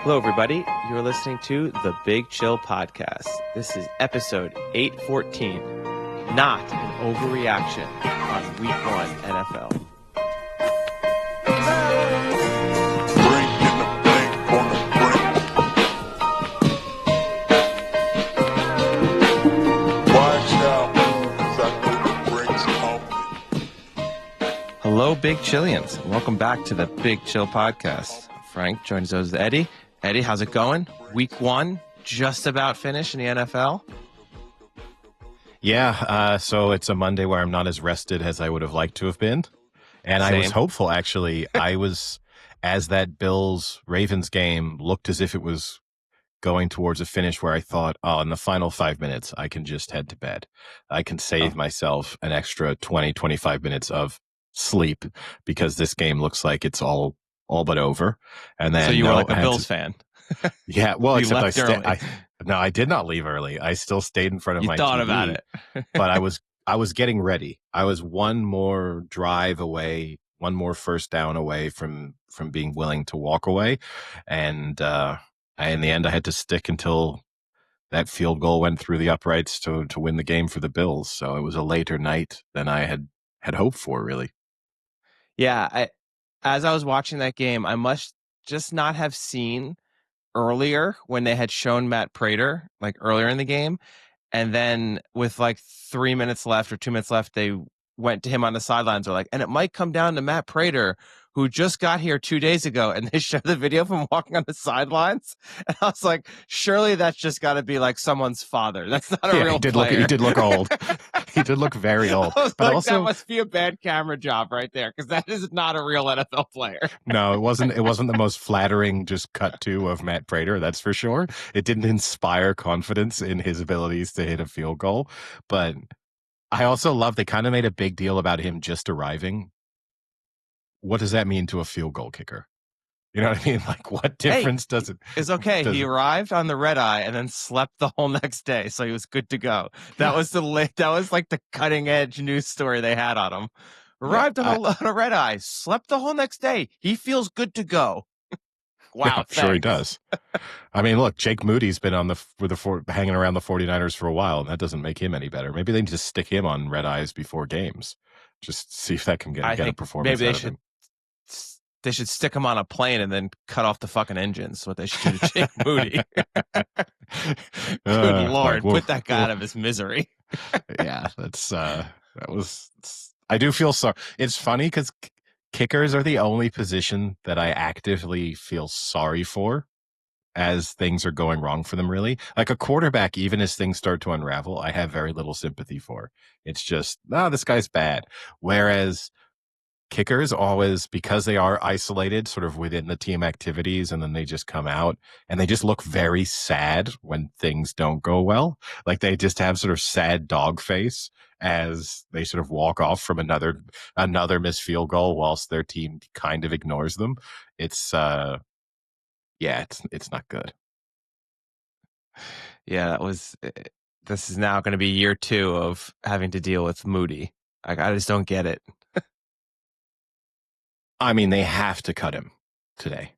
Hello, everybody. You're listening to the Big Chill Podcast. This is episode 814, not an overreaction on Week 1 NFL. Hello, Big Chillians. Welcome back to the Big Chill Podcast. Frank joins us with Eddie. Eddie, how's it going? Week 1, just about finished in the NFL. Yeah, so it's a Monday where I'm not as rested as I would have liked to have been. And Same. I was hopeful, actually. As that Bills-Ravens game looked as if it was going towards a finish where I thought, oh, in the final 5 minutes, I can just head to bed. I can save myself an extra 20, 25 minutes of sleep because this game looks like it's all but over. And then so you were like a Bills fan. Yeah, well, you left early. No, I did not leave early. I still stayed in front of my TV. You thought about it. But I was getting ready. I was one more drive away, one more first down away from being willing to walk away. And in the end, I had to stick until that field goal went through the uprights to win the game for the Bills. So it was a later night than I had hoped for, really. Yeah, as I was watching that game, I must just not have seen earlier when they had shown Matt Prater, like earlier in the game. And then with like 3 minutes left or 2 minutes left, they went to him on the sidelines. They're like, and it might come down to Matt Prater, who just got here 2 days ago. And they showed the video of him walking on the sidelines. And I was like, surely that's just got to be like someone's father. That's not a real player. He did look old. He did look very old. But like, also, that must be a bad camera job right there, because that is not a real NFL player. No, it wasn't. It wasn't the most flattering just cut to of Matt Prater, that's for sure. It didn't inspire confidence in his abilities to hit a field goal. But I also love they kind of made a big deal about him just arriving. What does that mean to a field goal kicker? You know what I mean? Like, what difference does it? It's okay. He arrived on the red eye and then slept the whole next day, so he was good to go. That was like the cutting edge news story they had on him. Arrived on a red eye, slept the whole next day. He feels good to go. Wow, yeah, sure he does. I mean, look, Jake Moody's been on hanging around the 49ers for a while, and that doesn't make him any better. Maybe they need to stick him on red eyes before games, just see if that can get a performance out of him. They should stick him on a plane and then cut off the fucking engines. That's what they should do to Jake Moody. Good Lord, put that guy out of his misery. Yeah, I do feel sorry. It's funny because kickers are the only position that I actively feel sorry for as things are going wrong for them, really. Like a quarterback, even as things start to unravel, I have very little sympathy for. It's just, this guy's bad. Whereas kickers always, because they are isolated sort of within the team activities, and then they just come out and they just look very sad when things don't go well. Like they just have sort of sad dog face as they sort of walk off from another missed field goal whilst their team kind of ignores them. It's it's not good. Yeah, this is now going to be year 2 of having to deal with Moody. Like, I just don't get it. I mean, they have to cut him today.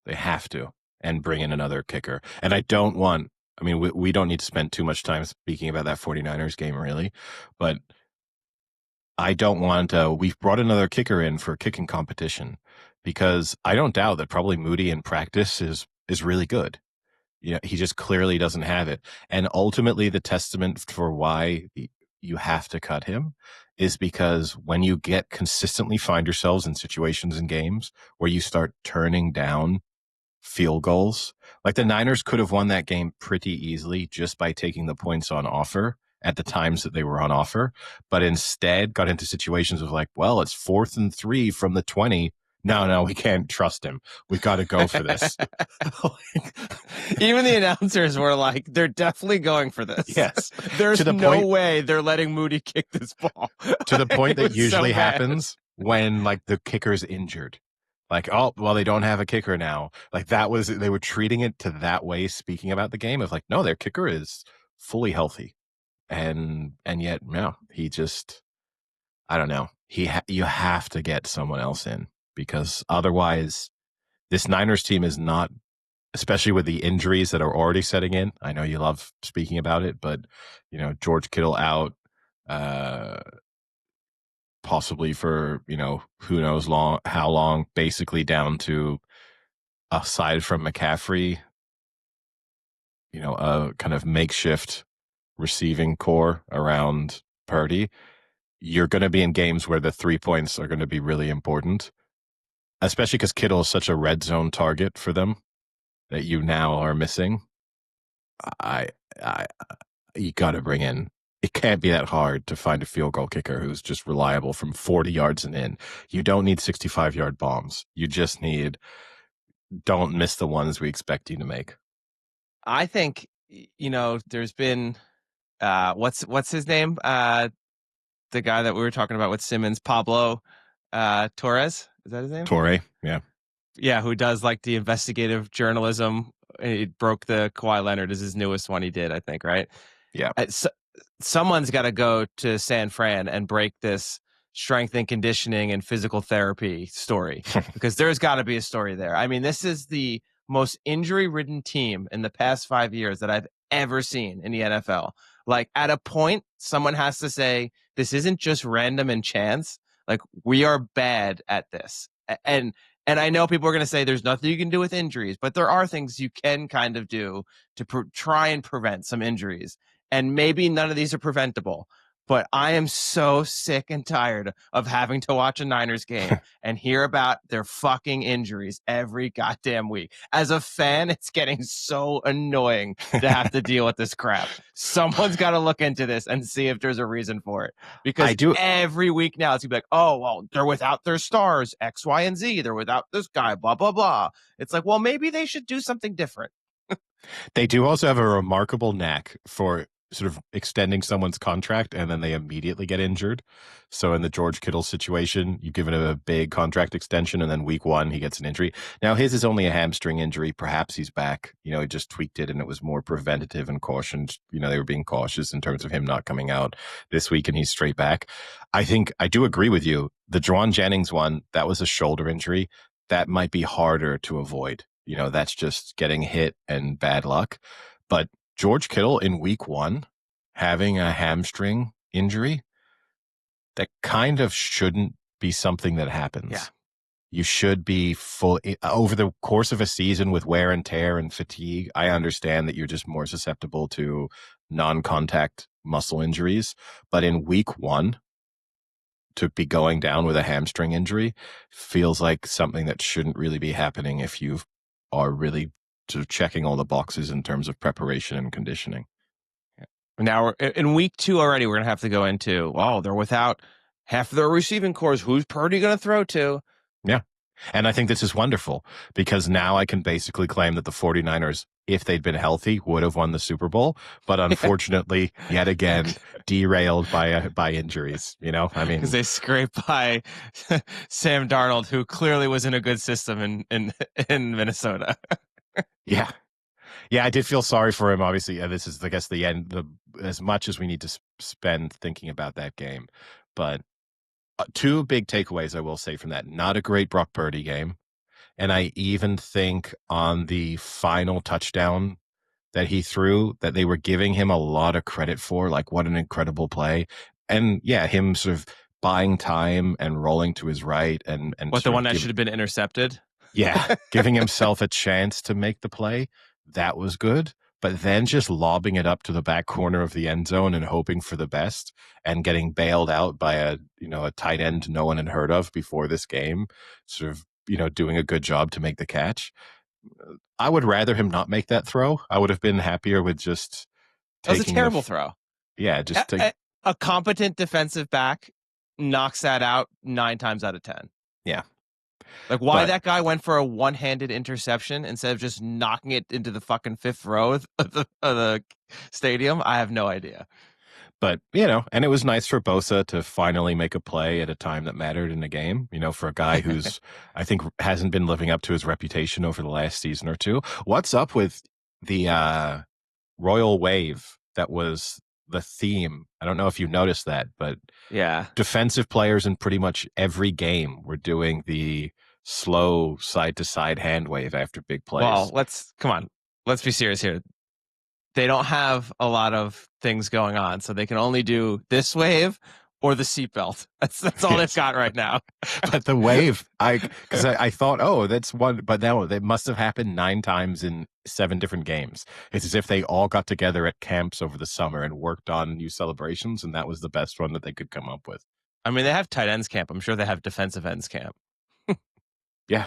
They have to, and bring in another kicker. And I don't want, we don't need to spend too much time speaking about that 49ers game, really. But I don't want, we've brought another kicker in for kicking competition, because I don't doubt that probably Moody in practice is really good. You know, he just clearly doesn't have it. And ultimately, the testament for why you have to cut him is because when you consistently find yourselves in situations in games where you start turning down field goals, like the Niners could have won that game pretty easily just by taking the points on offer at the times that they were on offer, but instead got into situations of like, well, it's 4th and 3 from the 20. No, we can't trust him. We've got to go for this. Even the announcers were like, they're definitely going for this. Yes. There's no way they're letting Moody kick this ball. To the point that usually happens when like the kicker's injured. Like, oh, well, they don't have a kicker now. Like they were treating it to that way, speaking about the game of like, no, their kicker is fully healthy. And yet, no, he just, I don't know. You have to get someone else in, because otherwise this Niners team is not especially with the injuries that are already setting in. I know you love speaking about it, but George Kittle out, uh, possibly for who knows how long. Basically down to, aside from McCaffrey, a kind of makeshift receiving core around Purdy. You're going to be in games where the 3 points are going to be really important, especially because Kittle is such a red zone target for them that you now are missing. I, I, you got to bring in. It can't be that hard to find a field goal kicker who's just reliable from 40 yards and in. You don't need 65-yard bombs. You just need, don't miss the ones we expect you to make. I think there's been what's his name? The guy that we were talking about with Simmons, Pablo Torres. Is that his name? Torre, yeah. Yeah, who does like the investigative journalism. He broke the Kawhi Leonard is his newest one he did, I think, right? Yeah. So, someone's got to go to San Fran and break this strength and conditioning and physical therapy story because there's got to be a story there. I mean, this is the most injury-ridden team in the past 5 years that I've ever seen in the NFL. Like at a point, someone has to say, this isn't just random and chance. Like we are bad at this. And I know people are going to say there's nothing you can do with injuries, but there are things you can kind of do to try and prevent some injuries. And maybe none of these are preventable, but I am so sick and tired of having to watch a Niners game and hear about their fucking injuries every goddamn week. As a fan, it's getting so annoying to have to deal with this crap. Someone's got to look into this and see if there's a reason for it. Because every week now it's gonna be like, oh, well, they're without their stars, X, Y, and Z. They're without this guy, blah, blah, blah. It's like, well, maybe they should do something different. They do also have a remarkable knack for sort of extending someone's contract and then they immediately get injured. So in the George Kittle situation, you give him a big contract extension and then week one, he gets an injury. Now his is only a hamstring injury. Perhaps he's back. He just tweaked it and it was more preventative and cautioned. They were being cautious in terms of him not coming out this week and he's straight back. I think I do agree with you. The Juwan Jennings one, that was a shoulder injury. That might be harder to avoid. That's just getting hit and bad luck. But George Kittle in week one having a hamstring injury, that kind of shouldn't be something that happens. Yeah. You should be full over the course of a season with wear and tear and fatigue. I understand that you're just more susceptible to non-contact muscle injuries, but in week one, to be going down with a hamstring injury feels like something that shouldn't really be happening if you are really sort of checking all the boxes in terms of preparation and conditioning. Now we're in week 2 already. We're gonna have to go into they're without half of their receiving cores. Who's Purdy gonna throw to? Yeah. And I think this is wonderful because now I can basically claim that the 49ers, if they'd been healthy, would have won the Super Bowl. But unfortunately, yet again, derailed by injuries. I mean, because they scraped by Sam Darnold, who clearly was in a good system in Minnesota. Yeah. Yeah, I did feel sorry for him. Obviously, this is, I guess, the end. As much as we need to spend thinking about that game, but two big takeaways I will say from that: not a great Brock Purdy game, and I even think on the final touchdown that he threw, that they were giving him a lot of credit for, like what an incredible play, and yeah, him sort of buying time and rolling to his right, and what the one that should have been intercepted. Yeah, giving himself a chance to make the play. That was good. But then just lobbing it up to the back corner of the end zone and hoping for the best and getting bailed out by a tight end no one had heard of before this game, sort of, doing a good job to make the catch. I would rather him not make that throw. I would have been happier with just taking. That was a terrible the, throw. Yeah, just a competent defensive back knocks that out 9 times out of 10. Yeah. Like why that guy went for a one-handed interception instead of just knocking it into the fucking 5th row of the stadium, I have no idea. But, and it was nice for Bosa to finally make a play at a time that mattered in the game, for a guy who's, I think, hasn't been living up to his reputation over the last season or two. What's up with the Royal Wave that was the theme? I don't know if you noticed that, but yeah, defensive players in pretty much every game were doing the slow side to side hand wave after big Well, plays. come on. Let's be serious here. They don't have a lot of things going on, so they can only do this wave or the seatbelt. That's all they've Yes. got right now. But the wave, because I thought, oh, that's one, but no, they must have happened 9 times in 7 different games. It's as if they all got together at camps over the summer and worked on new celebrations, and that was the best one that they could come up with. I mean, they have tight ends camp. I'm sure they have defensive ends camp. Yeah.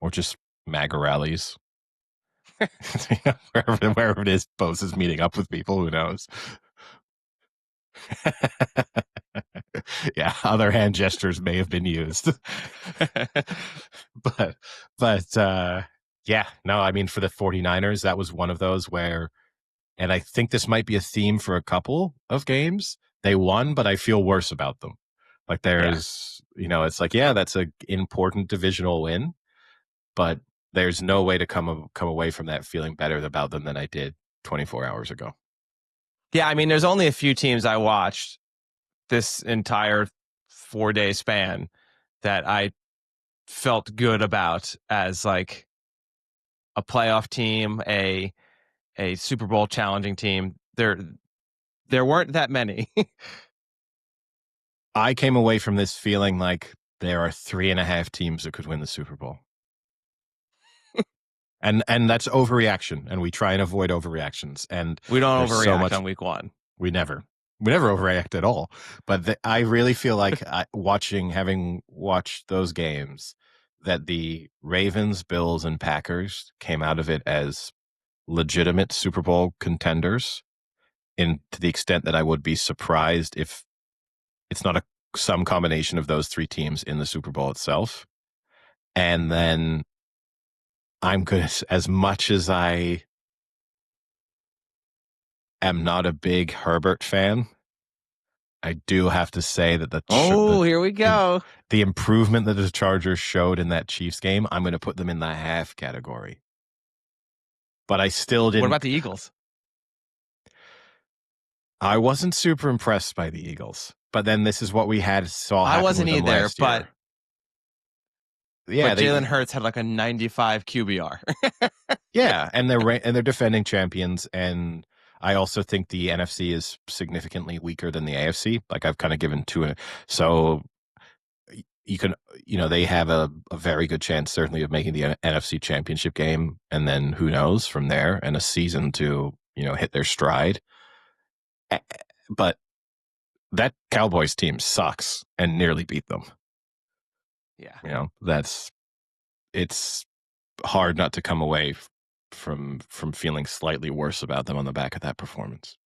Or just MAGA rallies. Wherever it is, Bose is meeting up with people, who knows? Yeah, other hand gestures may have been used. but yeah, no, I mean, for the 49ers, that was one of those where, and I think this might be a theme for a couple of games. They won, but I feel worse about them. Like there's, it's like, yeah, that's an important divisional win, but there's no way to come away from that feeling better about them than I did 24 hours ago. Yeah, I mean, there's only a few teams I watched this entire 4-day span that I felt good about as like a playoff team, a Super Bowl challenging team. There weren't that many. I came away from this feeling like there are 3.5 teams that could win the Super Bowl. And that's overreaction, and we try and avoid overreactions. And we don't there's overreact so much, on week 1. We never overreact at all. But I really feel like having watched those games, that the Ravens, Bills, and Packers came out of it as legitimate Super Bowl contenders, to the extent that I would be surprised if it's not some combination of those 3 teams in the Super Bowl itself. And then I'm good, as much as I am not a big Herbert fan, I do have to say that here we go. The improvement that the Chargers showed in that Chiefs game, I'm going to put them in the half category. But I still didn't. What about the Eagles? I wasn't super impressed by the Eagles. But then this is what we saw happen. I wasn't with them either, last year. But Jalen Hurts had like a 95 QBR. Yeah, and they're defending champions, and I also think the NFC is significantly weaker than the AFC. Like I've kind of given so you can, they have a very good chance, certainly, of making the NFC Championship game, and then who knows from there, and a season to hit their stride. But that Cowboys team sucks and nearly beat them. Yeah, it's hard not to come away from feeling slightly worse about them on the back of that performance.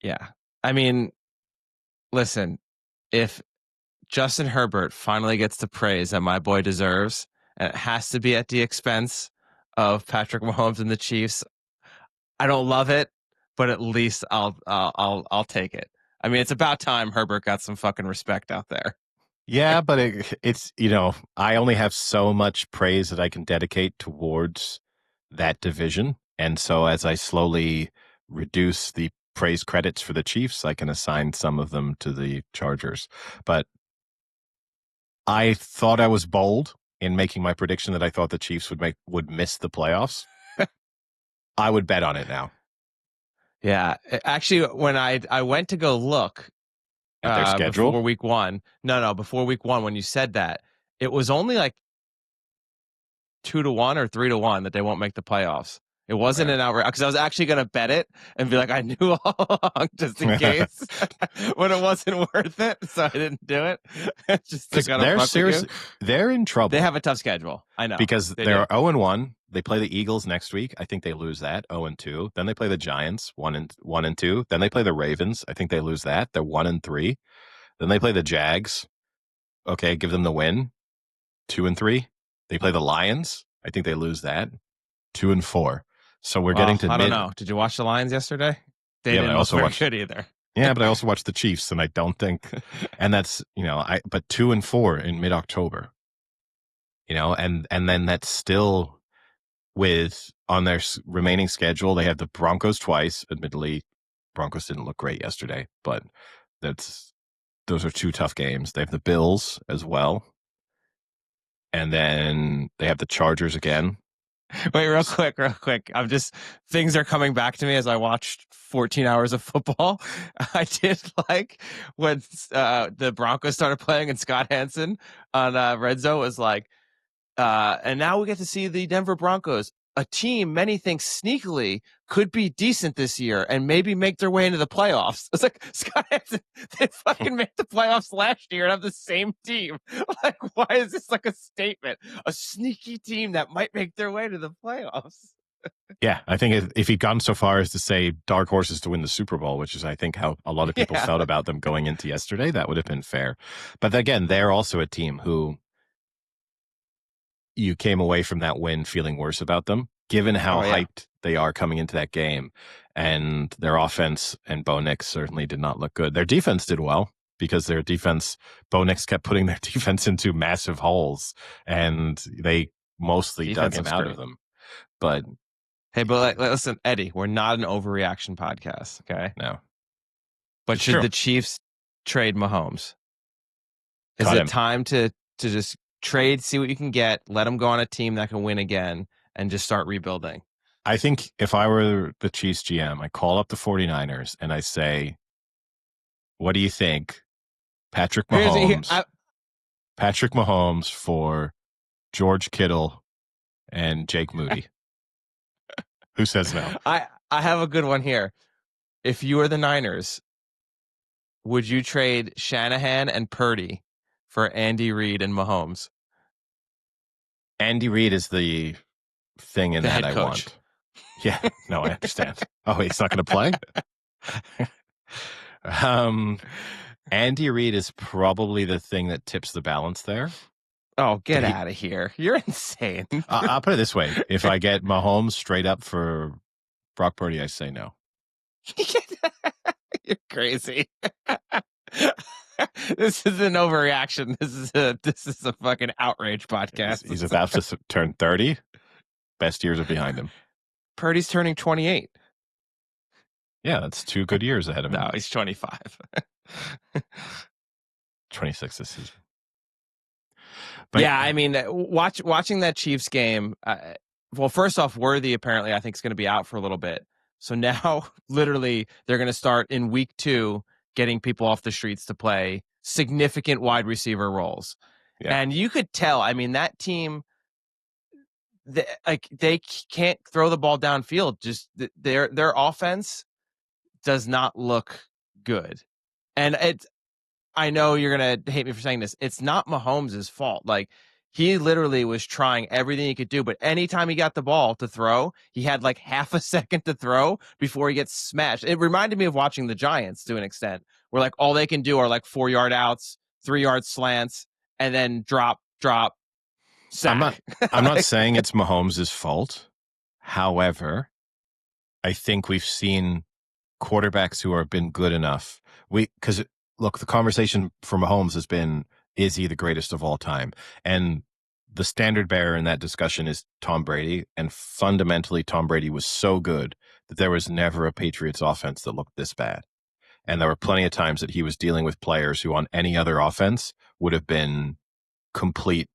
Yeah, I mean, listen, if Justin Herbert finally gets the praise that my boy deserves, and it has to be at the expense of Patrick Mahomes and the Chiefs, I don't love it, but at least I'll take it. I mean, it's about time Herbert got some fucking respect out there. Yeah, but it's I only have so much praise that I can dedicate towards that division, and so as I slowly reduce the praise credits for the Chiefs, I can assign some of them to the Chargers. But I thought I was bold in making my prediction that I thought the Chiefs would miss the playoffs. I would bet on it now. Yeah, actually, when I went to go look at their schedule before week 1, before week 1, when you said that, it was only like 2-1 or 3-1 that they won't make the playoffs. It wasn't an outright, because I was actually going to bet it and be like, I knew all along, just in case, when it wasn't worth it, so I didn't do it. Just they're seriously, they're in trouble. They have a tough schedule. I know, because they're 0-1. They play the Eagles next week. I think they lose that, 0-2. Then they play the Giants, 1-2. Then they play the Ravens. I think they lose that. They're 1-3. Then they play the Jags. Okay, give them the win, 2-3. They play the Lions. I think they lose that, 2-4. So we're getting to. I don't know. Did you watch the Lions yesterday? They didn't look very good either. Yeah, but I also watched the Chiefs, and I don't think, and that's but 2-4 in mid-October. And then that's still on their remaining schedule. They have the Broncos twice. Admittedly, Broncos didn't look great yesterday, but those are two tough games. They have the Bills as well. And then they have the Chargers again. Wait, real quick. Things are coming back to me as I watched 14 hours of football. I did like when the Broncos started playing and Scott Hansen on Red Zone was like, and now we get to see the Denver Broncos, a team many think sneakily could be decent this year and maybe make their way into the playoffs. It's like, Scott Hansen, they fucking made the playoffs last year and have the same team. Like, why is this like a statement? A sneaky team that might make their way to the playoffs. Yeah, I think if he'd gone so far as to say dark horses to win the Super Bowl, which is, I think, how a lot of people felt about them going into yesterday, that would have been fair. But again, they're also a team who you came away from that win feeling worse about them, given how hyped they are coming into that game. And their offense and Bo Nix certainly did not look good. Their defense did well because their defense, Bo Nix kept putting their defense into massive holes, and they mostly dug him out of them. But hey, but listen, Eddie, we're not an overreaction podcast, okay? No. But should the Chiefs trade Mahomes? Is it time to just trade, see what you can get, let him go on a team that can win again, and just start rebuilding? I think if I were the Chiefs GM, I call up the 49ers and I say, what do you think? Patrick Mahomes for George Kittle and Jake Moody. Who says no? I have a good one here. If you were the Niners, would you trade Shanahan and Purdy for Andy Reid and Mahomes? Andy Reid is the thing in that I want. Yeah, no, I understand. Oh, he's not going to play? Andy Reid is probably the thing that tips the balance there. Oh, get out of here. You're insane. I'll put it this way. If I get Mahomes straight up for Brock Purdy, I say no. You're crazy. This is an overreaction. This is a fucking outrage podcast. He's about to turn 30. Best years are behind him. Purdy's turning 28. Yeah, that's 2 good years ahead of him. No, he's 25. 26 this season. But yeah, I mean, watching that Chiefs game, well, first off, Worthy apparently I think is going to be out for a little bit. So now, literally, they're going to start in week 2 getting people off the streets to play significant wide receiver roles. Yeah. And you could tell, I mean, that team, they can't throw the ball downfield. Just their offense does not look good. And I know you're going to hate me for saying this. It's not Mahomes' fault. Like, he literally was trying everything he could do, but anytime he got the ball to throw, he had like half a second to throw before he gets smashed. It reminded me of watching the Giants to an extent, where like all they can do are like 4-yard outs, 3-yard slants, and then drop, sack. I'm not saying it's Mahomes' fault. However, I think we've seen quarterbacks who have been good enough. Because look, the conversation for Mahomes has been, is he the greatest of all time? And the standard bearer in that discussion is Tom Brady. And fundamentally, Tom Brady was so good that there was never a Patriots offense that looked this bad. And there were plenty of times that he was dealing with players who on any other offense would have been complete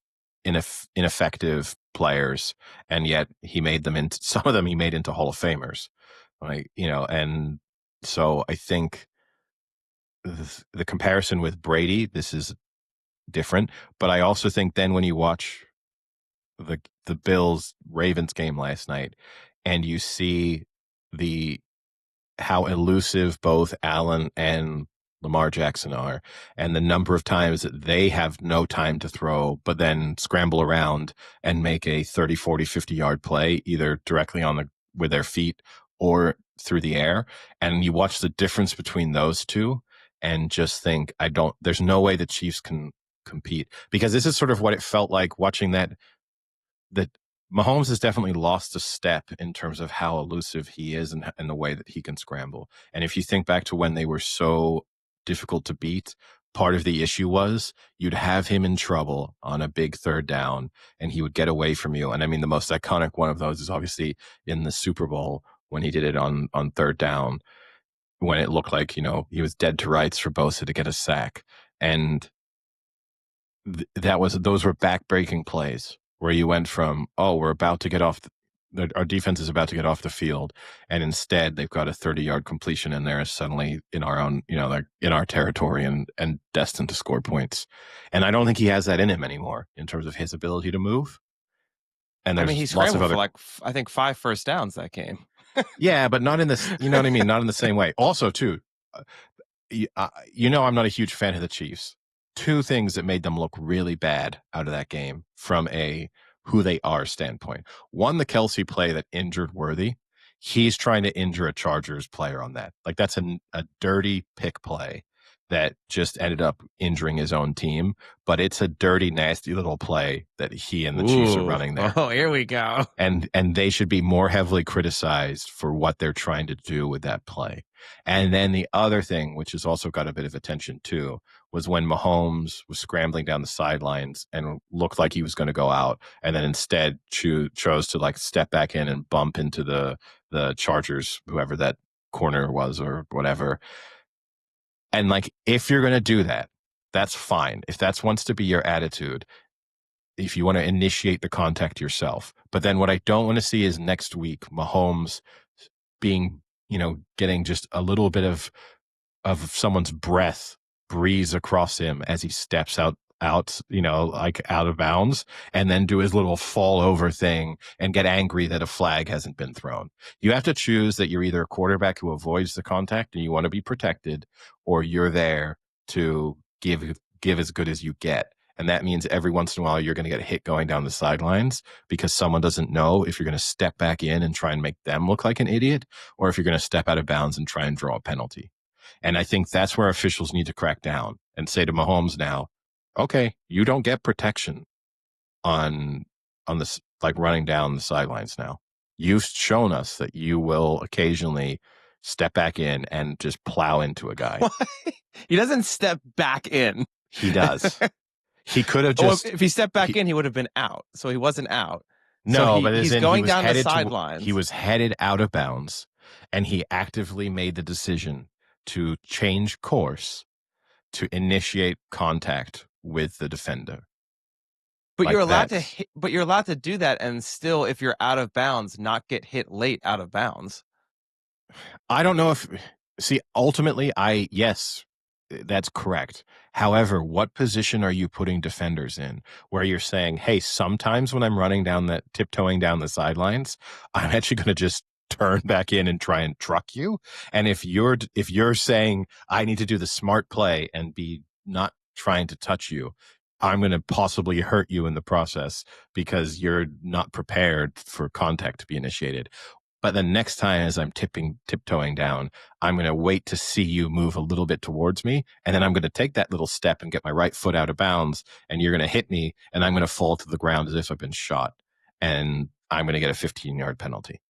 ineffective players. And yet he made them into, some of them he made into Hall of Famers. Like, and so I think the comparison with Brady, this is different, but I also think then when you watch the Bills Ravens game last night and you see how elusive both Allen and Lamar Jackson are, and the number of times that they have no time to throw, but then scramble around and make a 30, 40, 50-yard play, either directly with their feet or through the air. And you watch the difference between those two and just think, there's no way the Chiefs can compete, because this is sort of what it felt like watching that Mahomes has definitely lost a step in terms of how elusive he is and the way that he can scramble. And if you think back to when they were so difficult to beat, part of the issue was you'd have him in trouble on a big third down and he would get away from you. And I mean, the most iconic one of those is obviously in the Super Bowl when he did it on third down, when it looked like, he was dead to rights for Bosa to get a sack. And those were back-breaking plays where you went from, oh, we're about to get off our defense is about to get off the field, and instead they've got a 30-yard completion in there, suddenly in our own, like in our territory, and destined to score points. And I don't think he has that in him anymore in terms of his ability to move. And I mean, he there's lots of scrambled for other, like I think 5 first downs that game. yeah, but not in this, you know what I mean? Not in the same way. Also, too, I'm not a huge fan of the Chiefs. Two things that made them look really bad out of that game from a who they are standpoint. One, the Kelsey play that injured Worthy. He's trying to injure a Chargers player on that. Like, that's a dirty pick play that just ended up injuring his own team. But it's a dirty, nasty little play that he and the Chiefs are running there. Oh, here we go. And they should be more heavily criticized for what they're trying to do with that play. And then the other thing, which has also got a bit of attention too, was when Mahomes was scrambling down the sidelines and looked like he was going to go out, and then instead chose to like step back in and bump into the Chargers, whoever that corner was or whatever. And like, if you're going to do that, that's fine. If that wants to be your attitude, if you want to initiate the contact yourself. But then what I don't want to see is next week Mahomes being, getting just a little bit of someone's breath breeze across him as he steps out, like out of bounds, and then do his little fall over thing and get angry that a flag hasn't been thrown. You have to choose that you're either a quarterback who avoids the contact and you want to be protected, or you're there to give as good as you get. And that means every once in a while you're going to get hit going down the sidelines because someone doesn't know if you're going to step back in and try and make them look like an idiot, or if you're going to step out of bounds and try and draw a penalty. And I think that's where officials need to crack down and say to Mahomes now, okay, you don't get protection on this, like running down the sidelines now. You've shown us that you will occasionally step back in and just plow into a guy. He doesn't step back in. He does. He could have just. If he stepped back in, he would have been out. So he wasn't out. No, so but he's going down the sidelines. He was headed out of bounds, and he actively made the decision to change course to initiate contact with the defender. But you're allowed to but you're allowed to do that and still, if you're out of bounds, not get hit late out of bounds. I don't know if ultimately yes, that's correct. However, what position are you putting defenders in where you're saying, hey, sometimes when I'm running down tiptoeing down the sidelines, I'm actually going to just turn back in and try and truck you. And if you're saying I need to do the smart play and be not trying to touch you, I'm going to possibly hurt you in the process because you're not prepared for contact to be initiated. But the next time as I'm tiptoeing down, I'm going to wait to see you move a little bit towards me. And then I'm going to take that little step and get my right foot out of bounds. And you're going to hit me and I'm going to fall to the ground as if I've been shot. And I'm going to get a 15-yard penalty.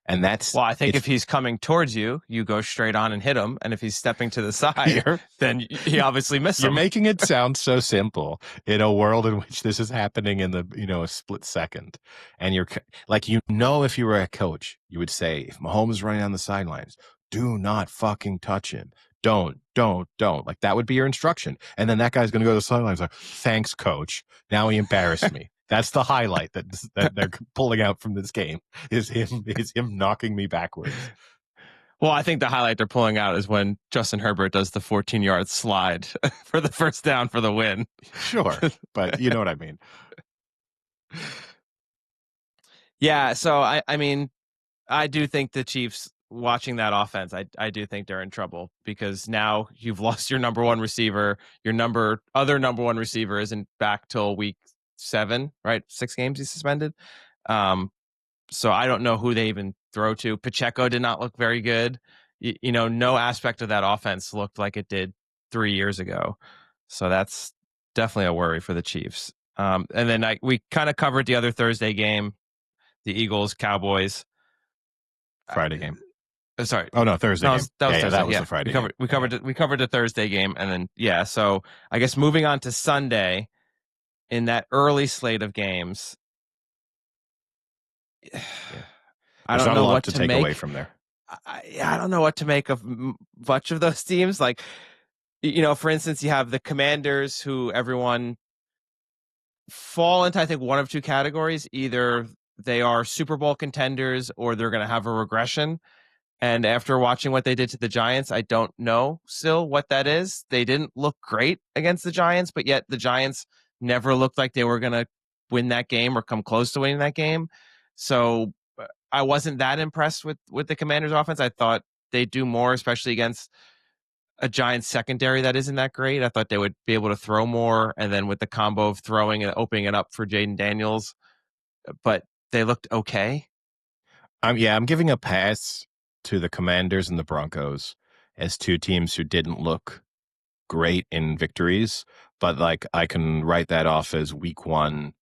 And that's. Well, I think if he's coming towards you, you go straight on and hit him. And if he's stepping to the side, then he obviously missed him. You're making it sound so simple in a world in which this is happening in a split second. And you're like, if you were a coach, you would say, if Mahomes is running on the sidelines, do not fucking touch him. Don't. Like, that would be your instruction. And then that guy's going to go to the sidelines like, thanks, coach. Now he embarrassed me. That's the highlight that they're pulling out from this game is him knocking me backwards. Well, I think the highlight they're pulling out is when Justin Herbert does the 14-yard slide for the first down for the win. Sure, but you know what I mean. Yeah, so I mean, I do think the Chiefs, watching that offense, I do think they're in trouble because now you've lost your number one receiver. Your other number one receiver isn't back till week 7, right? 6 games he's suspended. So I don't know who they even throw to. Pacheco did not look very good. No aspect of that offense looked like it did 3 years ago. So that's definitely a worry for the Chiefs. And then we kind of covered the other Thursday game, the Eagles, Cowboys. Friday game. Sorry. Oh no, Thursday game. That was Thursday. That was the Friday game. We covered the Thursday game, and then so I guess moving on to Sunday in that early slate of games. I don't know what to take away from there. I don't know what to make of much of those teams. Like, For instance, you have the Commanders, who everyone fall into, I think, one of two categories. Either they are Super Bowl contenders or they're going to have a regression. And after watching what they did to the Giants, I don't know still what that is. They didn't look great against the Giants, but yet the Giants never looked like they were going to win that game or come close to winning that game. So I wasn't that impressed with the Commanders' offense. I thought they'd do more, especially against a Giants secondary that isn't that great. I thought they would be able to throw more, and then with the combo of throwing and opening it up for Jaden Daniels, but they looked okay. I'm giving a pass to the Commanders and the Broncos as two teams who didn't look great in victories, but like I can write that off as week one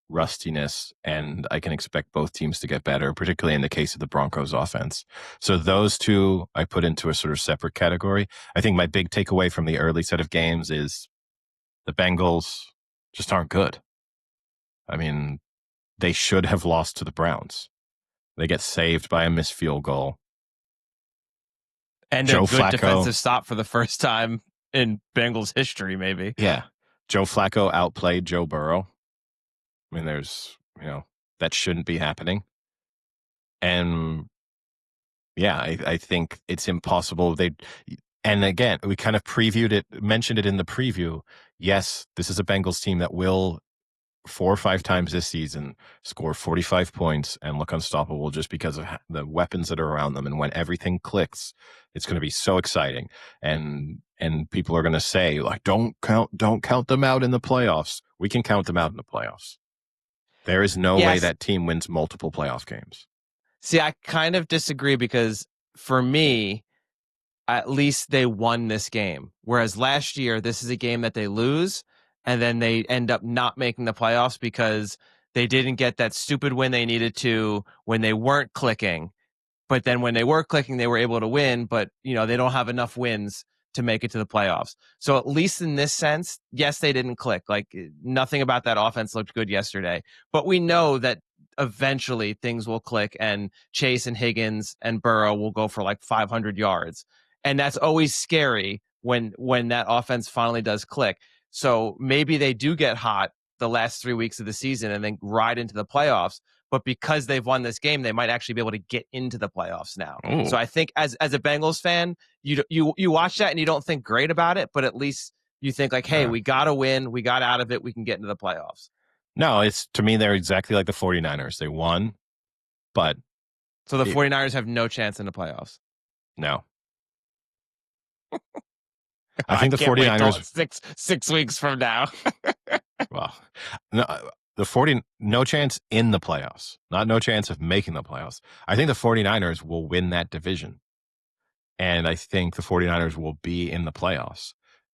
rustiness, and I can expect both teams to get better, particularly in the case of the Broncos offense. So those two I put into a sort of separate category. I think my big takeaway from the early set of games is the Bengals just aren't good. I mean, they should have lost to the Browns. They get saved by a missed field goal. And a Joe good Flacco, defensive stop for the first time in Bengals history, maybe. yeah. Joe Flacco outplayed Joe Burrow. I mean, that shouldn't be happening. And yeah, I think it's impossible. And again, we kind of mentioned it in the preview. Yes, this is a Bengals team that will 4 or 5 times this season score 45 points and look unstoppable just because of the weapons that are around them. And when everything clicks, it's going to be so exciting. And people are going to say, like, don't count them out in the playoffs. We can count them out in the playoffs. There is no way Yes. that team wins multiple playoff games. See, I kind of disagree because for me, at least they won this game. Whereas last year, this is a game that they lose and then they end up not making the playoffs because they didn't get that stupid win they needed to when they weren't clicking. But then when they were clicking, they were able to win, but they don't have enough wins to make it to the playoffs. So at least in this sense, yes, they didn't click. Like nothing about that offense looked good yesterday. But we know that eventually things will click and Chase and Higgins and Burrow will go for like 500 yards. And that's always scary when that offense finally does click. So maybe they do get hot the last 3 weeks of the season and then ride into the playoffs. But because they've won this game, they might actually be able to get into the playoffs now. Ooh. So I think as a Bengals fan, you watch that and you don't think great about it, but at least you think like, hey, we got to win. We got out of it. We can get into the playoffs. No, to me, they're exactly like the 49ers. They won, but. So the 49ers have no chance in the playoffs. No. I think the can't 49ers. Wait till 6 weeks from now. Well, no, no chance in the playoffs, no chance of making the playoffs. I think the 49ers will win that division. And I think the 49ers will be in the playoffs.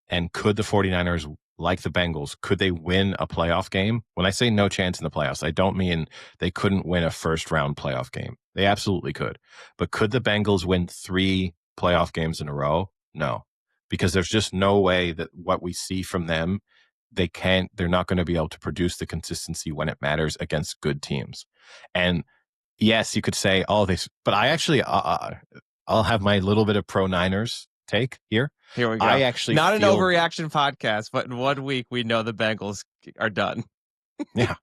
And could the 49ers, like the Bengals, could they win a playoff game? When I say no chance in the playoffs, I don't mean they couldn't win a first round playoff game. They absolutely could. But could the Bengals win 3 playoff games in a row? No, because there's just no way that what we see from them, they're not going to be able to produce the consistency when it matters against good teams. And yes, you could say, but I actually, I'll have my little bit of pro Niners take here. Here we go. I actually not an overreaction podcast, but in 1 week we know the Bengals are done. Yeah,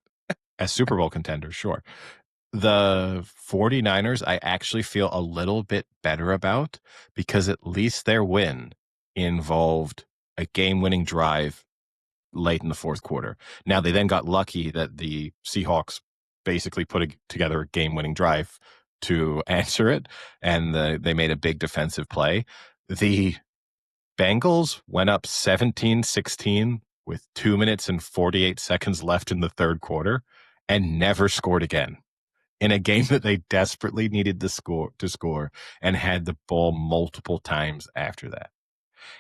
as Super Bowl contenders, sure. The 49ers, I actually feel a little bit better about because at least their win involved a game-winning drive late in the fourth quarter. Now, they then got lucky that the Seahawks basically put together a game-winning drive to answer it, and they made a big defensive play. The Bengals went up 17-16 with 2 minutes and 48 seconds left in the third quarter and never scored again in a game that they desperately needed to score and had the ball multiple times after that.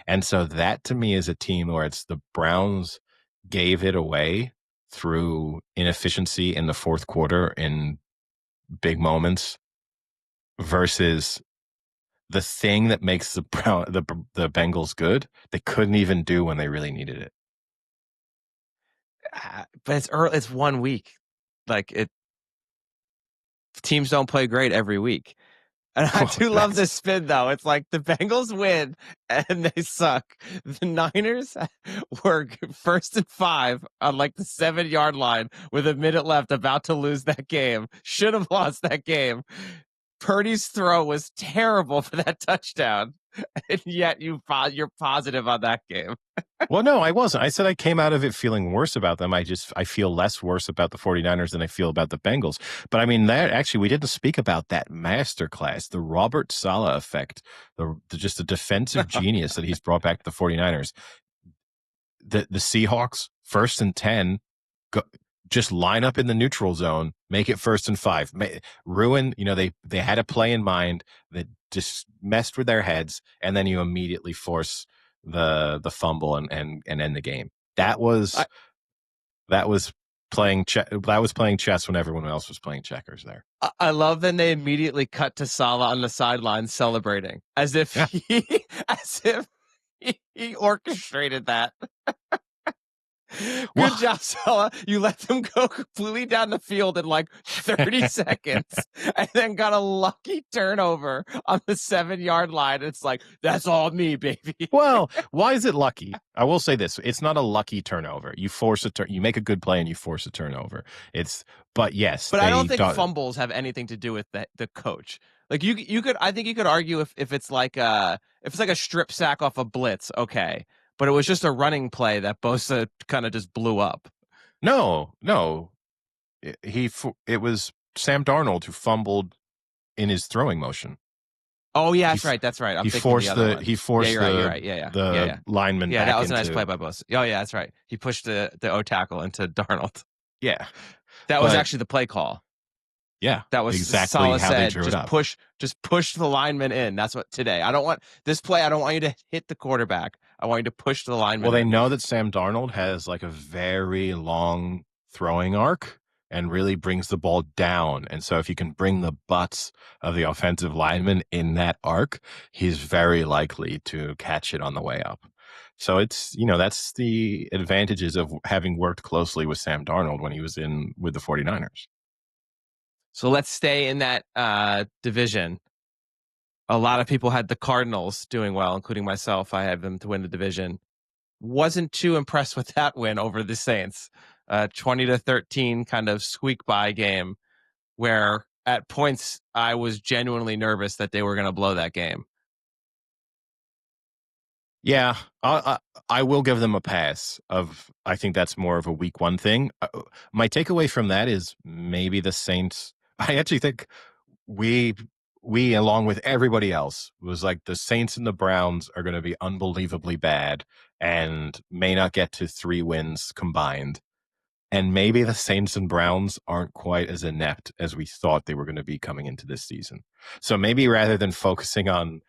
And so that to me is a team where it's the Browns gave it away through inefficiency in the fourth quarter in big moments versus the thing that makes the Bengals good, they couldn't even do when they really needed it. But it's early. It's 1 week. Like teams don't play great every week. And I do love That's this spin, though. It's like the Bengals win and they suck. The Niners were 1st and 5 on like the 7-yard line with a minute left, about to lose that game. Should have lost that game. Purdy's throw was terrible for that touchdown, and yet you're positive on that game. well, no, I wasn't. I said I came out of it feeling worse about them. I feel less worse about the 49ers than I feel about the Bengals. But I mean, that actually, we didn't speak about that masterclass, the Robert Saleh effect, just the defensive genius that he's brought back to the 49ers. The Seahawks, 1st and 10, go, just line up in the neutral zone, make it 1st and 5, ruin. They had a play in mind that just messed with their heads, and then you immediately force the fumble and end the game. That was playing chess when everyone else was playing checkers there. I love that they immediately cut to Salah on the sideline celebrating as if Yeah. he orchestrated that. Good Well, job, Salah. You let them go completely down the field in like 30 seconds and then got a lucky turnover on the 7-yard line. It's like, that's all me, baby. well, why is it lucky? I will say this. It's not a lucky turnover. You you make a good play and you force a turnover. But yes, But I don't think fumbles have anything to do with the coach. Like I think you could argue if it's like a strip sack off a blitz, okay. But it was just a running play that Bosa kind of just blew up. No. It was Sam Darnold who fumbled in his throwing motion. Oh yeah, that's right. He forced the you're right. Yeah. lineman. Yeah, back that was a into, nice play by Bosa. Oh yeah, that's right. He pushed the O tackle into Darnold. Yeah, that was actually the play call. Yeah, that was exactly Saleh how said, they drew it up. Just push the lineman in. That's what today. I don't want this play. I don't want you to hit the quarterback. I want you to push the lineman. Well, they in. know that Sam Darnold has like a very long throwing arc and really brings the ball down. And so if you can bring the butts of the offensive lineman in that arc, he's very likely to catch it on the way up. So it's, that's the advantages of having worked closely with Sam Darnold when he was in with the 49ers. So let's stay in that division. A lot of people had the Cardinals doing well, including myself. I had them to win the division. Wasn't too impressed with that win over the Saints. 20-13 kind of squeak by game where at points I was genuinely nervous that they were going to blow that game. Yeah, I will give them a pass. I think that's more of a week 1 thing. My takeaway from that is maybe the Saints. I actually think we along with everybody else was like the Saints and the Browns are going to be unbelievably bad and may not get to 3 wins combined. And maybe the Saints and Browns aren't quite as inept as we thought they were going to be coming into this season. So maybe rather than focusing on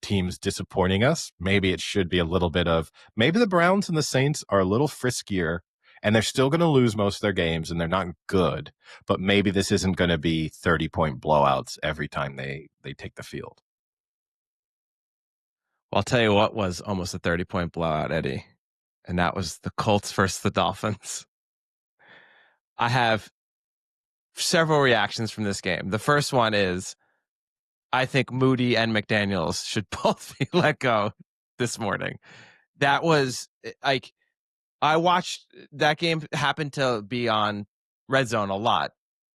teams disappointing us, maybe it should be a little bit of maybe the Browns and the Saints are a little friskier and they're still going to lose most of their games and they're not good, but maybe this isn't going to be 30-point blowouts every time they take the field. Well, I'll tell you what was almost a 30-point blowout, Eddie, and that was the Colts versus the Dolphins. I have several reactions from this game. The first one is I think Moody and McDaniels should both be let go this morning. That was like, I watched that game happen to be on Red Zone a lot.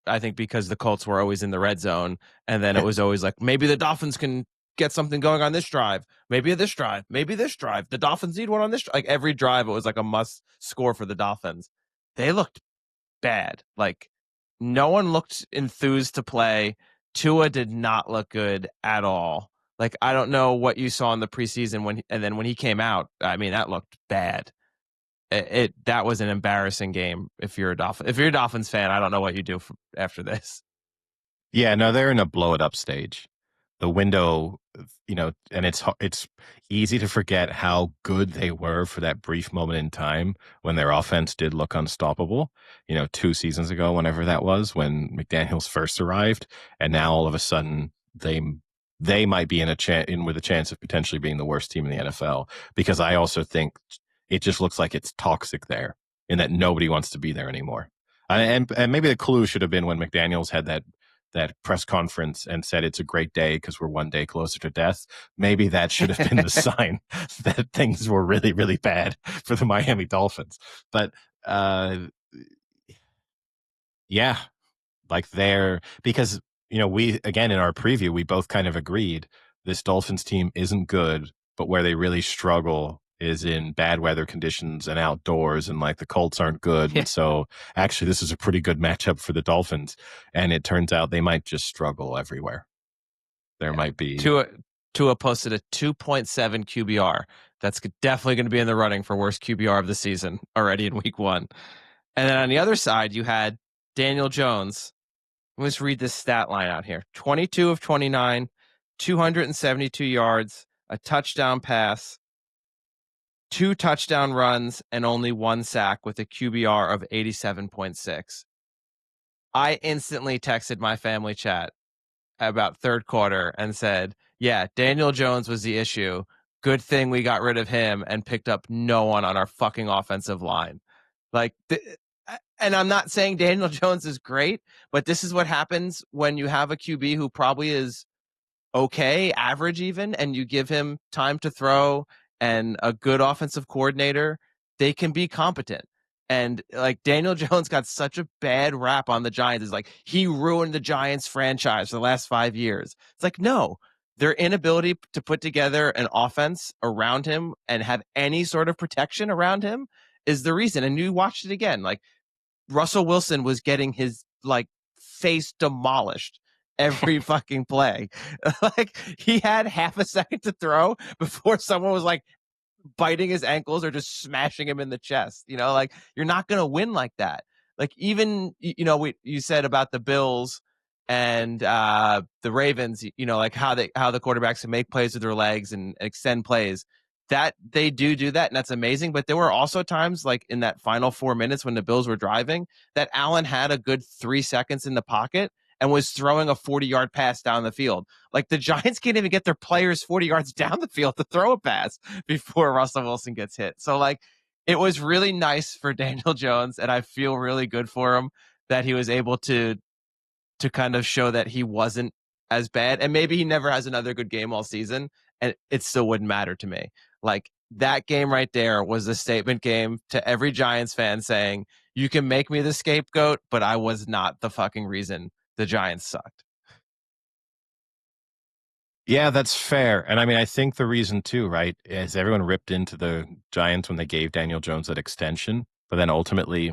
I think because the Colts were always in the red zone. And then it was always like, maybe the Dolphins can get something going on this drive. Maybe this drive. Maybe this drive. The Dolphins need one on this. Like every drive, it was like a must score for the Dolphins. They looked bad. Like no one looked enthused to play. Tua did not look good at all. Like I don't know what you saw in the preseason and then when he came out, I mean that looked bad. That was an embarrassing game. If you're a Dolphins fan, I don't know what you do after this. Yeah, no, they're in a blow it up stage. The window, and it's easy to forget how good they were for that brief moment in time when their offense did look unstoppable. 2 seasons ago, whenever that was, when McDaniels first arrived, and now all of a sudden they might be in with a chance of potentially being the worst team in the NFL. Because I also think it just looks like it's toxic there, in that nobody wants to be there anymore. And maybe the clue should have been when McDaniels had that that press conference and said it's a great day because we're one day closer to death, maybe that should have been the sign that things were really, really bad for the Miami Dolphins. But yeah, like they're because we again in our preview we both kind of agreed this Dolphins team isn't good, but where they really struggle is in bad weather conditions and outdoors, and like the Colts aren't good, Yeah. and so actually this is a pretty good matchup for the Dolphins, and it turns out they might just struggle everywhere. There Yeah. might be Tua posted a 2.7 QBR. That's definitely going to be in the running for worst QBR of the season already in week 1. And then on the other side, you had Daniel Jones. Let's read this stat line out here. 22 of 29, 272 yards, a touchdown pass, 2 touchdown runs, and only 1 sack with a QBR of 87.6. I instantly texted my family chat about third quarter and said, yeah, Daniel Jones was the issue. Good thing we got rid of him and picked up no one on our fucking offensive line. Like, and I'm not saying Daniel Jones is great, but this is what happens when you have a QB who probably is okay, average even, and you give him time to throw and a good offensive coordinator, they can be competent. And like Daniel Jones got such a bad rap on the Giants. It's like he ruined the Giants franchise for the last 5 years. It's like, no, their inability to put together an offense around him and have any sort of protection around him is the reason. And you watched it again. Like Russell Wilson was getting his like face demolished every fucking play. Like he had half a second to throw before someone was like biting his ankles or just smashing him in the chest. Like you're not going to win like that. Like even you said about the Bills and the Ravens, like how the quarterbacks can make plays with their legs and extend plays. That they do that, and that's amazing. But there were also times, like in that final 4 minutes when the Bills were driving, that Allen had a good 3 seconds in the pocket and was throwing a 40-yard pass down the field. Like the Giants can't even get their players 40 yards down the field to throw a pass before Russell Wilson gets hit. So like it was really nice for Daniel Jones, and I feel really good for him that he was able to kind of show that he wasn't as bad. And maybe he never has another good game all season, and it still wouldn't matter to me. Like that game right there was a statement game to every Giants fan saying, you can make me the scapegoat, but I was not the fucking reason the Giants sucked. Yeah, that's fair. And I mean, I think the reason too, right, is everyone ripped into the Giants when they gave Daniel Jones that extension, but then ultimately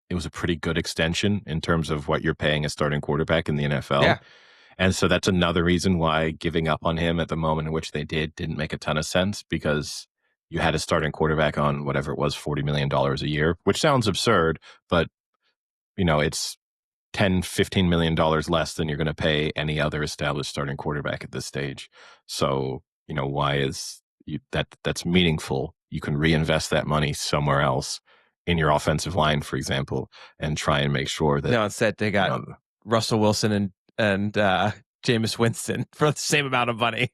it was a pretty good extension in terms of what you're paying a starting quarterback in the NFL. Yeah. And so that's another reason why giving up on him at the moment in which they didn't make a ton of sense, because you had a starting quarterback on whatever it was, $40 million a year, which sounds absurd, but it's 10, $15 million less than you're going to pay any other established starting quarterback at this stage. So, why is that's meaningful? You can reinvest that money somewhere else in your offensive line, for example, and try and make sure that No, instead they got Russell Wilson and Jameis Winston for the same amount of money.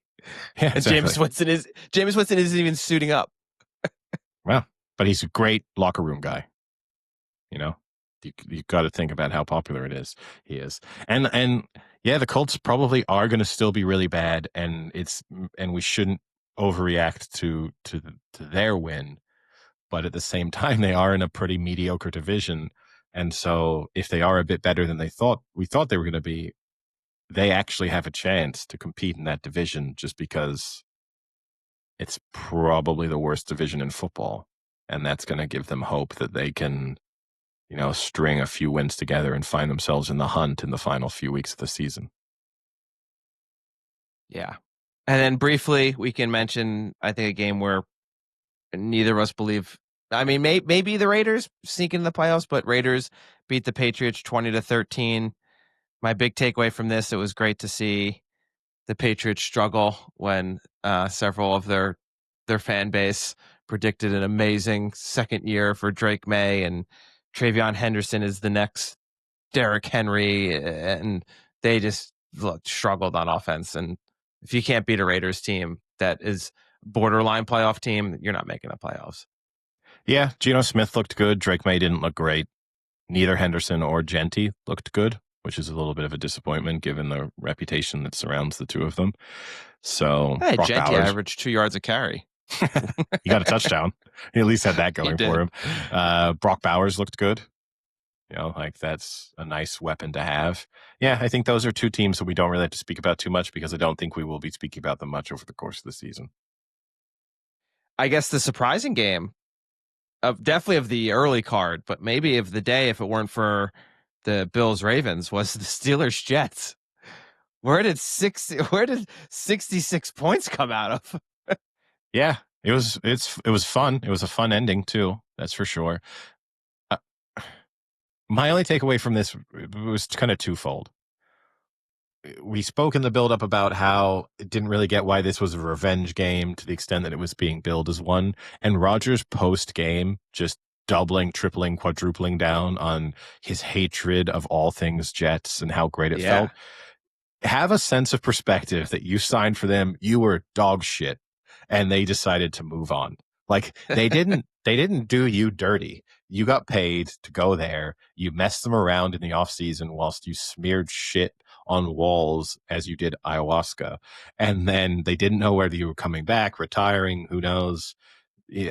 Yeah, And exactly. Jameis Winston isn't even suiting up. Well, but he's a great locker room guy. You got to think about how popular it is. He is, and yeah, the Colts probably are going to still be really bad, and we shouldn't overreact to their win. But at the same time, they are in a pretty mediocre division, and so if they are a bit better than we thought they were going to be, they actually have a chance to compete in that division, just because it's probably the worst division in football, and that's going to give them hope that they can string a few wins together and find themselves in the hunt in the final few weeks of the season. Yeah. And then briefly, we can mention, I think, a game where neither of us believe. I mean, maybe the Raiders sneak into the playoffs, but Raiders beat the Patriots 20-13. My big takeaway from this, it was great to see the Patriots struggle when several of their fan base predicted an amazing second year for Drake May, and Travion Henderson is the next Derrick Henry, and they just struggled on offense. And if you can't beat a Raiders team that is borderline playoff team, you're not making the playoffs. Yeah, Geno Smith looked good. Drake May didn't look great. Neither Henderson or Genty looked good. which is a little bit of a disappointment given the reputation that surrounds the two of them. So Hey, Brock Genty Bowers, averaged 2 yards a carry. he got a touchdown. He at least had that He going for did. him. Brock Bowers looked good. Like that's a nice weapon to have. Yeah, I think those are two teams that we don't really have to speak about too much because I don't think we will be speaking about them much over the course of the season. I guess the surprising game of definitely of the early card, but maybe of the day, if it weren't for the Bills Ravens, was the Steelers Jets. Where did 66 points come out of? Yeah, it was fun. It was a fun ending too. That's for sure. Uh, my only takeaway from this was kind of twofold. We spoke in the build up about how it didn't really get why this was a revenge game to the extent that it was being billed as one. And Rodgers post game just doubling, tripling, quadrupling down on his hatred of all things Jets and how great it Yeah. felt. Have a sense of perspective that you signed for them. You were dog shit and they decided to move on. Like they didn't do you dirty. You got paid to go there. You messed them around in the off season whilst you smeared shit on walls as you did ayahuasca. And then they didn't know whether you were coming back, retiring, who knows.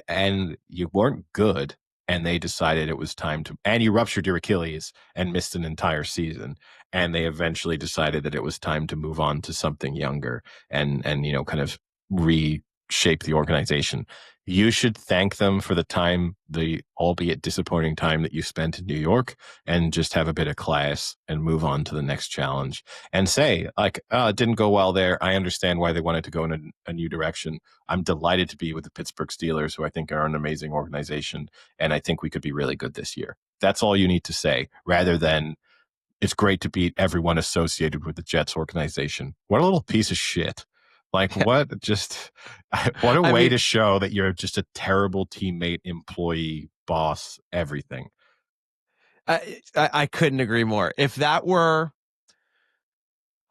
And you weren't good. And they decided it was time to, and you ruptured your Achilles and missed an entire season. And they eventually decided that it was time to move on to something younger and kind of reshape the organization. You should thank them for the time, the albeit disappointing time that you spent in New York, and just have a bit of class and move on to the next challenge and say, like, oh, it didn't go well there. I understand why they wanted to go in a new direction. I'm delighted to be with the Pittsburgh Steelers, who I think are an amazing organization. And I think we could be really good this year. That's all you need to say, rather than it's great to beat everyone associated with the Jets organization. What a little piece of shit. Like, what just, what a I way mean, to show that you're just a terrible teammate, employee, boss, everything. I couldn't agree more. If that were,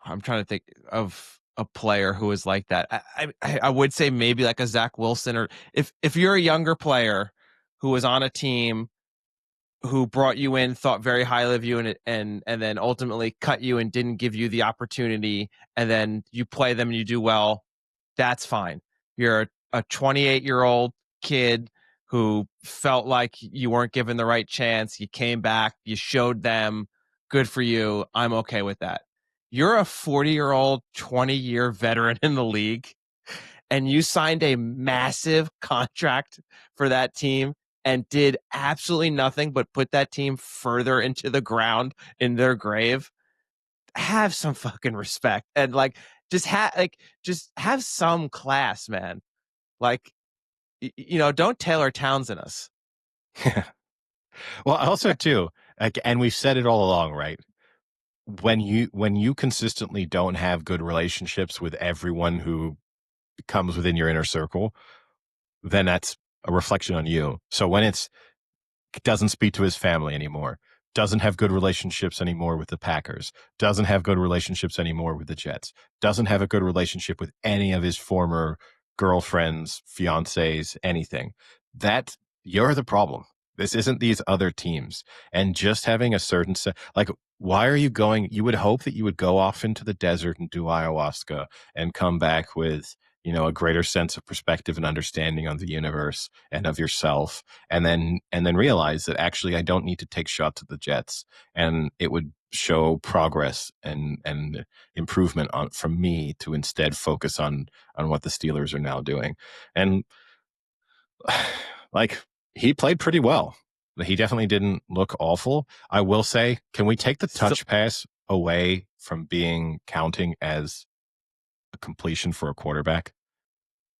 I'm trying to think of a player who is like that. I would say maybe like a Zach Wilson, or if you're a younger player who was on a team who brought you in, thought very highly of you, and then ultimately cut you and didn't give you the opportunity, and then you play them and you do well, that's fine. You're a 28-year-old kid who felt like you weren't given the right chance. You came back, you showed them, good for you. I'm okay with that. You're a 40-year-old, 20-year veteran in the league, and you signed a massive contract for that team and did absolutely nothing but put that team further into the ground in their grave. Have some fucking respect and just have some class, man. Like don't Taylor Townsend us. Well, also too, like, and we've said it all along, right? When you consistently don't have good relationships with everyone who comes within your inner circle, then that's a reflection on you. So when it's doesn't speak to his family anymore, doesn't have good relationships anymore with the Packers, doesn't have good relationships anymore with the Jets, doesn't have a good relationship with any of his former girlfriends, fiancés, anything. That you're the problem. This isn't these other teams. And just having a certain like, why are you going? You would hope that you would go off into the desert and do ayahuasca and come back with, a greater sense of perspective and understanding on the universe and of yourself, and then realize that actually I don't need to take shots at the Jets, and it would show progress and improvement from me to instead focus on what the Steelers are now doing. And like, he played pretty well. He definitely didn't look awful. I will say, can we take the So, touch pass away from being counting as a completion for a quarterback?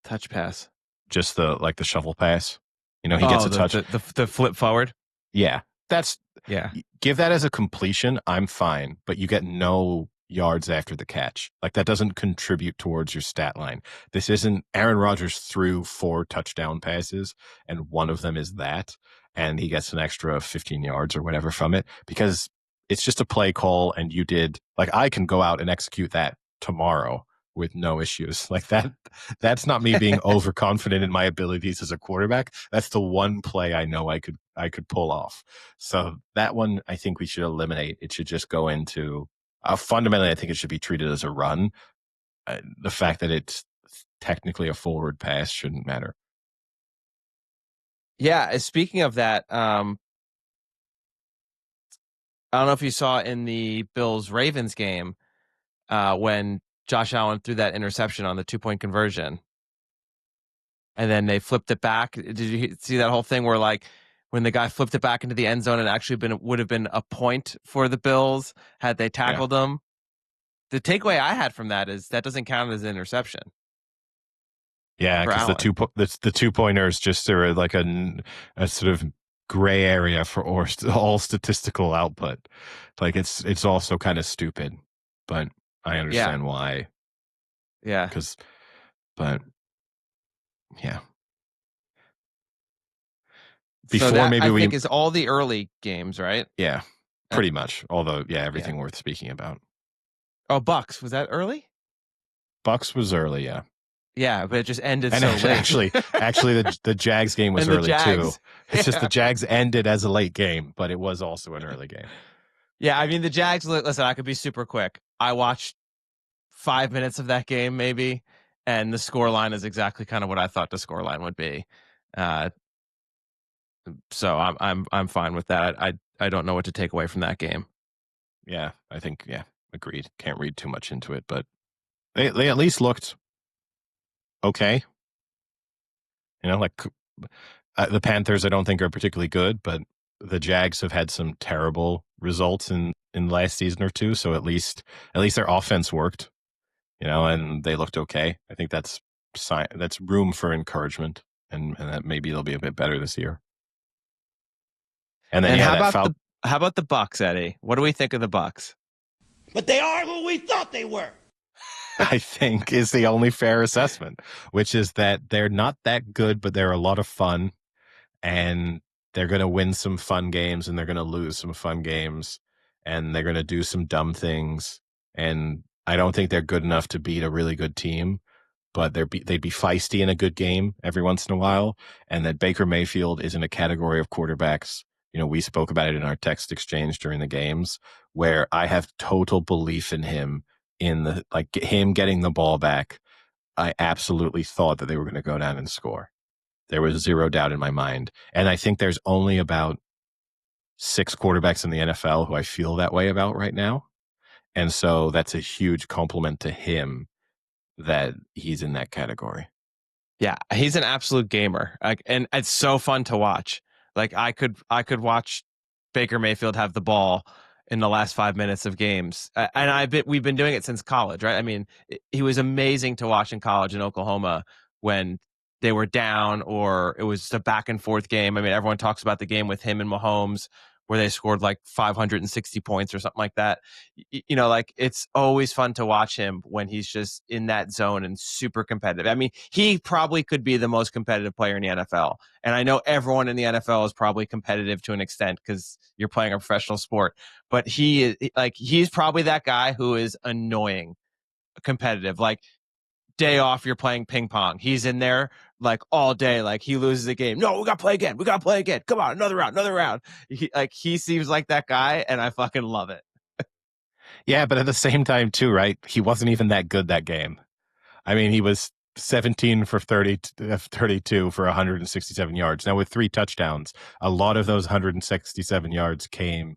touch pass. Just the shovel pass. He gets Oh, a touch. the flip forward. Yeah, that's Yeah. give that as a completion. I'm fine, but you get no yards after the catch. Like, that doesn't contribute towards your stat line. This isn't Aaron Rodgers threw 4 touchdown passes, and one of them is that, and he gets an extra 15 yards or whatever from it because it's just a play call, and you did, like, I can go out and execute that tomorrow with no issues. Like that's not me being overconfident in my abilities as a quarterback. That's the one play I know I could pull off. So that one I think we should eliminate. It should just go into fundamentally I think it should be treated as a run. The fact that it's technically a forward pass shouldn't matter. Yeah, speaking of that, I don't know if you saw in the Bills-Ravens game when Josh Allen threw that interception on the 2-point conversion, and then they flipped it back. Did you see that whole thing where, like, when the guy flipped it back into the end zone, it actually would have been a point for the Bills had they Yeah. tackled him? The takeaway I had from that is that doesn't count as an interception Yeah, for because Allen. the 2-pointers just are like a sort of gray area for all statistical output. Like it's also kind of stupid, but I Yeah, understand why. yeah. Because, but yeah, So before that maybe I we think is all the early games, right? yeah, Uh, pretty much. Although yeah, yeah. everything worth speaking about. Oh, Bucks, was that early? Bucks was early, yeah. Yeah, but it just ended And so late. actually, the Jags game was And the early too. Jags. It's just the Yeah. Jags ended as a late game, but it was also an early game. Yeah, I mean the Jags, listen, I could be super quick. I watched 5 minutes of that game maybe, and the score line is exactly kind of what I thought the score line would be. Uh, so I'm fine with that. I don't know what to take away from that game. Yeah, I think agreed. Can't read too much into it, but they at least looked okay. Like the Panthers, I don't think are particularly good, but the Jags have had some terrible results in the last season or two. So at least their offense worked, and they looked okay. I think that's room for encouragement, and that maybe they'll be a bit better this year. And then And yeah, that foul how about the Bucks, Eddie? What do we think of the Bucks? But they are who we thought they were. I think is the only fair assessment, which is that they're not that good, but they're a lot of fun, and they're going to win some fun games and they're going to lose some fun games, and they're going to do some dumb things. And I don't think they're good enough to beat a really good team, but they'd be feisty in a good game every once in a while. And that Baker Mayfield is in a category of quarterbacks. We spoke about it in our text exchange during the games, where I have total belief in him him getting the ball back. I absolutely thought that they were going to go down and score. There was zero doubt in my mind. And I think there's only about 6 quarterbacks in the NFL who I feel that way about right now. And so that's a huge compliment to him that he's in that category. Yeah, he's an absolute gamer, and it's so fun to watch. Like I could watch Baker Mayfield have the ball in the last 5 minutes of games, and we've been doing it since college, right? I mean, he was amazing to watch in college in Oklahoma when they were down or it was just a back and forth game. I mean, everyone talks about the game with him and Mahomes where they scored like 560 points or something like that. Like it's always fun to watch him when he's just in that zone and super competitive. I mean, he probably could be the most competitive player in the NFL. And I know everyone in the NFL is probably competitive to an extent because you're playing a professional sport. But he's probably that guy who is annoying competitive. Like day off, you're playing ping pong. He's in there like all day. Like he loses a game. No, we got to play again. We got to play again. Come on, another round, another round. He seems like that guy, and I fucking love it. Yeah, but at the same time too, right? He wasn't even that good that game. I mean, he was 17 for 32 for 167 yards. Now with 3 touchdowns, a lot of those 167 yards came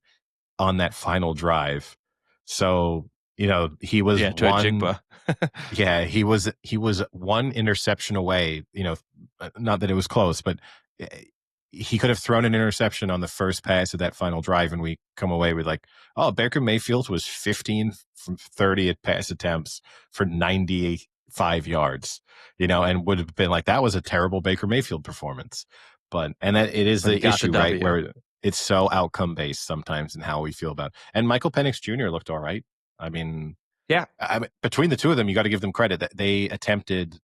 on that final drive. So, he was Yeah, to a Jigba. he was one interception away, not that it was close, but he could have thrown an interception on the first pass of that final drive, and we come away with like, oh, Baker Mayfield was 15 from 30 at pass attempts for 95 yards, and would have been like, that was a terrible Baker Mayfield performance. And that it is But he the got the issue, right? W. Where it's so outcome based sometimes in how we feel about it. And Michael Penix Jr. looked all right. I mean, Yeah. between the two of them, you got to give them credit that they attempted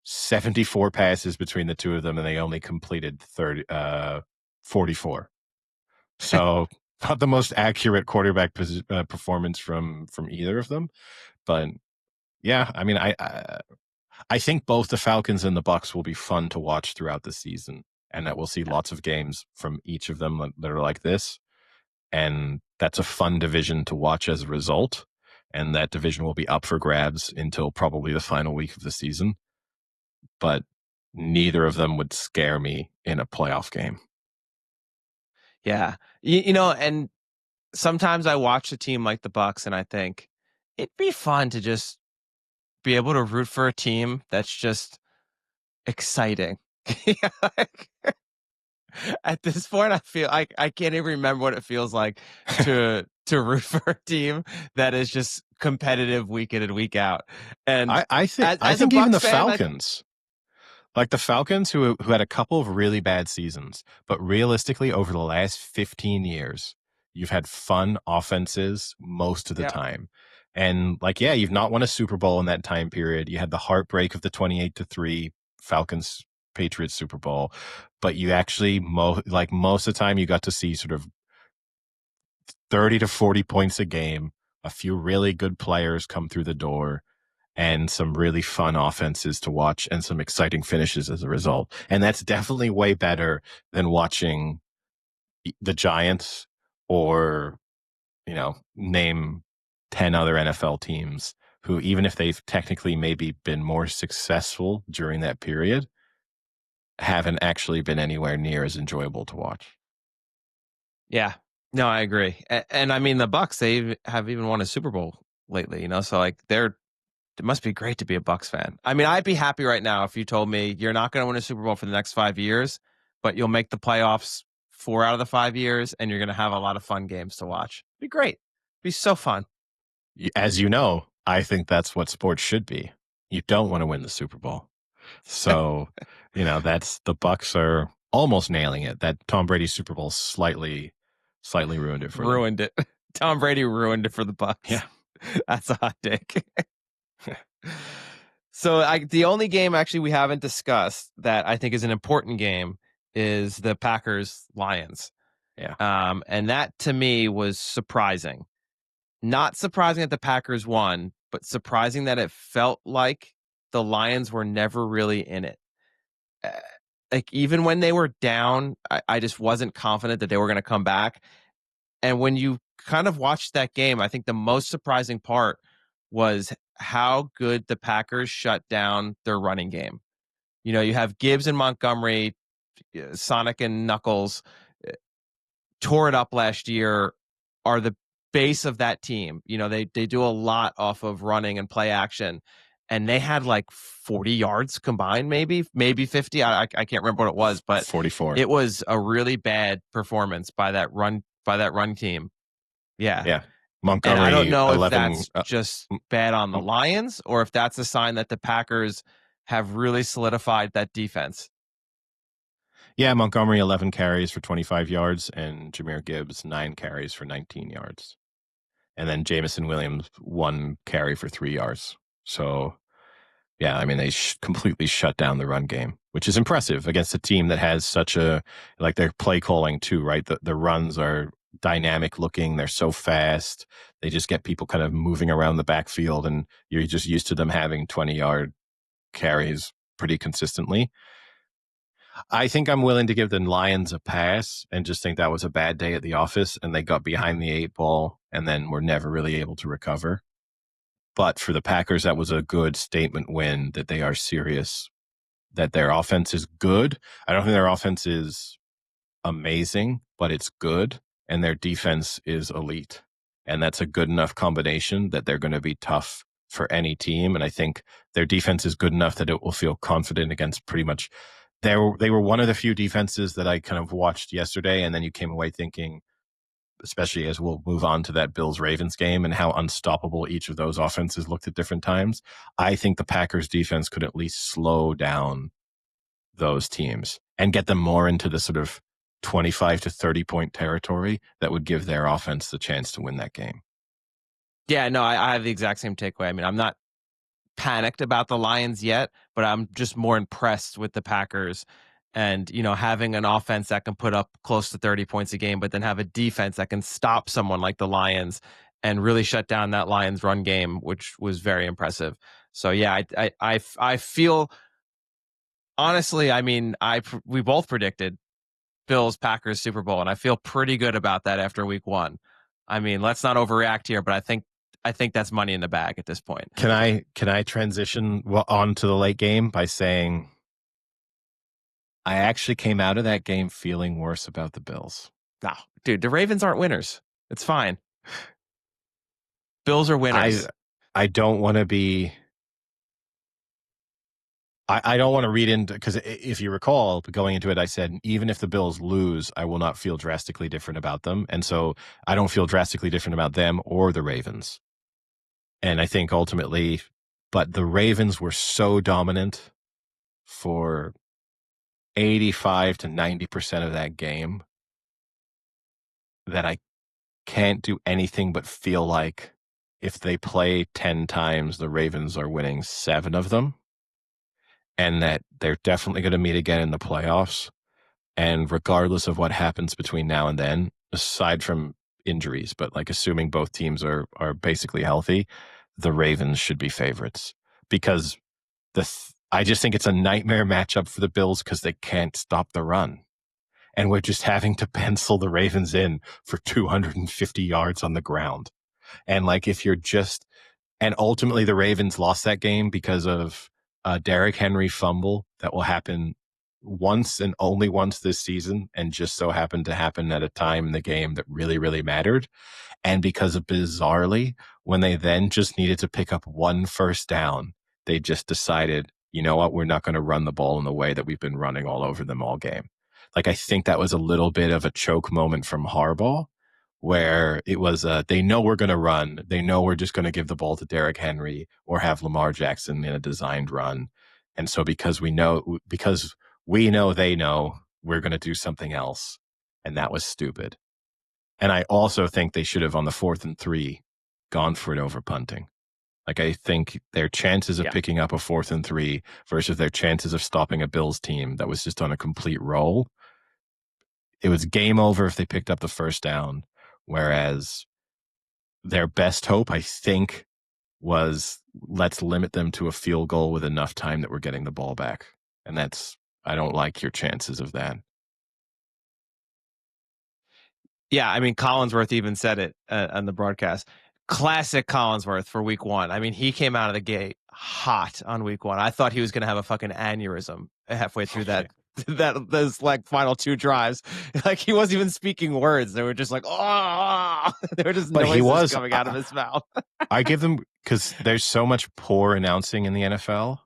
74 passes between the two of them, and they only completed 44. So not the most accurate quarterback performance from either of them, but Yeah, I mean, I think both the Falcons and the Bucks will be fun to watch throughout the season, and that we'll see lots of games from each of them that are like this. And that's a fun division to watch as a result. And that division will be up for grabs until probably the final week of the season. But neither of them would scare me in a playoff game. Yeah. And sometimes I watch a team like the Bucks and I think it'd be fun to just be able to root for a team that's just exciting. Like, at this point, I feel I can't even remember what it feels like to root for a team that is just competitive week in and week out. And I as a think even Bucks the fan, Falcons, like the Falcons who had a couple of really bad seasons, but realistically over the last 15 years, you've had fun offenses most of the yeah, time. And like, yeah, you've not won a Super Bowl in that time period. You had the heartbreak of the 28-3 Falcons Patriots Super Bowl, but you actually most of the time you got to see sort of 30 to 40 points a game, a few really good players come through the door, and some really fun offenses to watch and some exciting finishes as a result. And that's definitely way better than watching the Giants or, name 10 other NFL teams who, even if they've technically maybe been more successful during that period, haven't actually been anywhere near as enjoyable to watch. yeah. No, I agree. And I mean, the Bucks, they have even won a Super Bowl lately, so like it must be great to be a Bucks fan. I mean, I'd be happy right now if you told me you're not going to win a Super Bowl for the next 5 years, but you'll make the playoffs 4 out of the 5 years, and you're going to have a lot of fun games to watch. Be great. Be so fun. As you know, I think that's what sports should be. You don't want to win the Super Bowl. So, that's the Bucks are almost nailing it. That Tom Brady Super Bowl slightly ruined it for them. Ruined it. Tom Brady ruined it for the Bucks. Yeah. That's a hot take. So the only game actually we haven't discussed that I think is an important game is the Packers Lions. Yeah. And that to me was surprising. Not surprising that the Packers won, but surprising that it felt like the Lions were never really in it. Uh, like even when they were down, I just wasn't confident that they were going to come back. And when you kind of watched that game, I think the most surprising part was how good the Packers shut down their running game. You have Gibbs and Montgomery, Sonic and Knuckles tore it up last year, are the base of that team. They do a lot off of running and play action, and they had like 40 yards combined, maybe 50. I can't remember what it was, but 44. it was a really bad performance by that run team. Yeah. Yeah. And I don't Montgomery know if 11 that's just bad on the Lions or if that's a sign that the Packers have really solidified that defense. Yeah, Montgomery 11 carries for 25 yards and Jahmyr Gibbs 9 carries for 19 yards. And then Jamison Williams 1 carry for 3 yards. So, yeah, I mean, they completely shut down the run game, which is impressive against a team that has such their play calling too, right? The runs are dynamic looking. They're so fast. They just get people kind of moving around the backfield, and you're just used to them having 20-yard carries pretty consistently. I think I'm willing to give the Lions a pass and just think that was a bad day at the office and they got behind the 8 ball and then were never really able to recover. But for the Packers, that was a good statement win that they are serious, that their offense is good. I don't think their offense is amazing, but it's good. And their defense is elite. And that's a good enough combination that they're going to be tough for any team. And I think their defense is good enough that it will feel confident against pretty much. They were one of the few defenses that I kind of watched yesterday. And then you came away thinking, especially as we'll move on to that Bills-Ravens game and how unstoppable each of those offenses looked at different times. I think the Packers defense could at least slow down those teams and get them more into the sort of 25 to 30 point territory that would give their offense the chance to win that game. Yeah, no, I have the exact same takeaway. I mean, I'm not panicked about the Lions yet, but I'm just more impressed with the Packers and, having an offense that can put up close to 30 points a game, but then have a defense that can stop someone like the Lions and really shut down that Lions run game, which was very impressive. So yeah, I feel honestly, I mean, we both predicted Bills Packers Super Bowl, and I feel pretty good about that after week 1. I mean, let's not overreact here, but I think that's money in the bag at this point. Can I transition on to the late game by saying I actually came out of that game feeling worse about the Bills. No, dude, the Ravens aren't winners. It's fine. Bills are winners. I don't want to be. I don't want to read into, because if you recall, going into it, I said, even if the Bills lose, I will not feel drastically different about them. And so I don't feel drastically different about them or the Ravens. And I think ultimately, but the Ravens were so dominant for 85 to 90% of that game that I can't do anything but feel like if they play 10 times, the Ravens are winning 7 of them. And that they're definitely going to meet again in the playoffs. And regardless of what happens between now and then, aside from injuries, but like assuming both teams are basically healthy, the Ravens should be favorites because I just think it's a nightmare matchup for the Bills because they can't stop the run. And we're just having to pencil the Ravens in for 250 yards on the ground. And like if you're just, and ultimately the Ravens lost that game because of a Derrick Henry fumble that will happen once and only once this season, and just so happened to happen at a time in the game that really, really mattered. And because of bizarrely, when they then just needed to pick up 1 first down, they just decided, you know what, we're not going to run the ball in the way that we've been running all over them all game. Like, I think that was a little bit of a choke moment from Harbaugh, where it was, they know we're going to run. They know we're just going to give the ball to Derrick Henry or have Lamar Jackson in a designed run. And so because we know they know, we're going to do something else. And that was stupid. And I also think they should have, on the 4th and 3, gone for it over punting. Like, I think their chances of picking up a 4th and 3 versus their chances of stopping a Bills team that was just on a complete roll, it was game over if they picked up the first down. Whereas their best hope, I think, was let's limit them to a field goal with enough time that we're getting the ball back. And I don't like your chances of that. Yeah, I mean, Collinsworth even said it on the broadcast. Classic Collinsworth for week 1. I mean, he came out of the gate hot on week 1. I thought he was going to have a fucking aneurysm halfway through those like final 2 drives. Like, he wasn't even speaking words. They were just like, oh, they were just noises coming out of his mouth. I give them, because there's so much poor announcing in the NFL.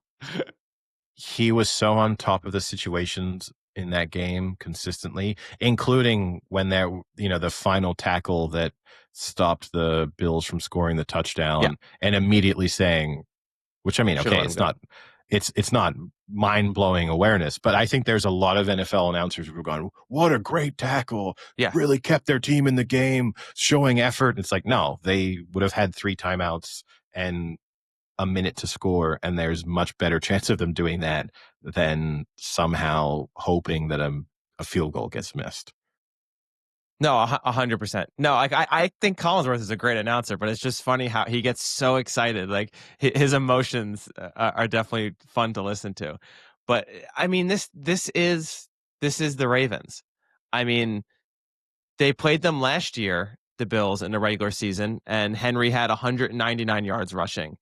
He was so on top of the situations in that game consistently, including when the final tackle that stopped the Bills from scoring the touchdown, and immediately saying, which, I mean, okay, it's not mind-blowing awareness, but I think there's a lot of NFL announcers who are going, what a great tackle. Really kept their team in the game, showing effort. It's like, no, they would have had 3 timeouts and a minute to score, and there's much better chance of them doing that than somehow hoping that a field goal gets missed. No, 100%. No, I think Collinsworth is a great announcer, but it's just funny how he gets so excited. Like, his emotions are definitely fun to listen to. But I mean, this is the Ravens. I mean, they played them last year, the Bills, in the regular season, and Henry had 199 yards rushing,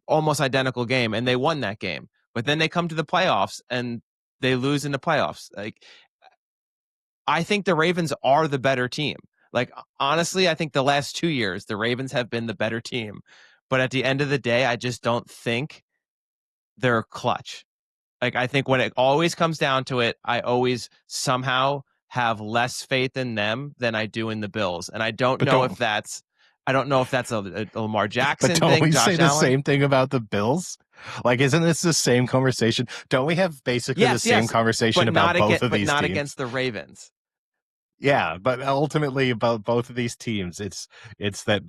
almost identical game, and they won that game. But then they come to the playoffs and they lose in the playoffs. Like, I think the Ravens are the better team. Like, honestly, I think the last 2 years, the Ravens have been the better team. But at the end of the day, I just don't think they're clutch. Like, I think when it always comes down to it, I always somehow have less faith in them than I do in the Bills. And I don't know if that's a Lamar Jackson thing. But don't we Josh say the Allen? same thing about the Bills? Like, isn't this the same conversation? Don't we have basically the same conversation about both of these teams? But not against the Ravens. Yeah, but ultimately about both of these teams, it's that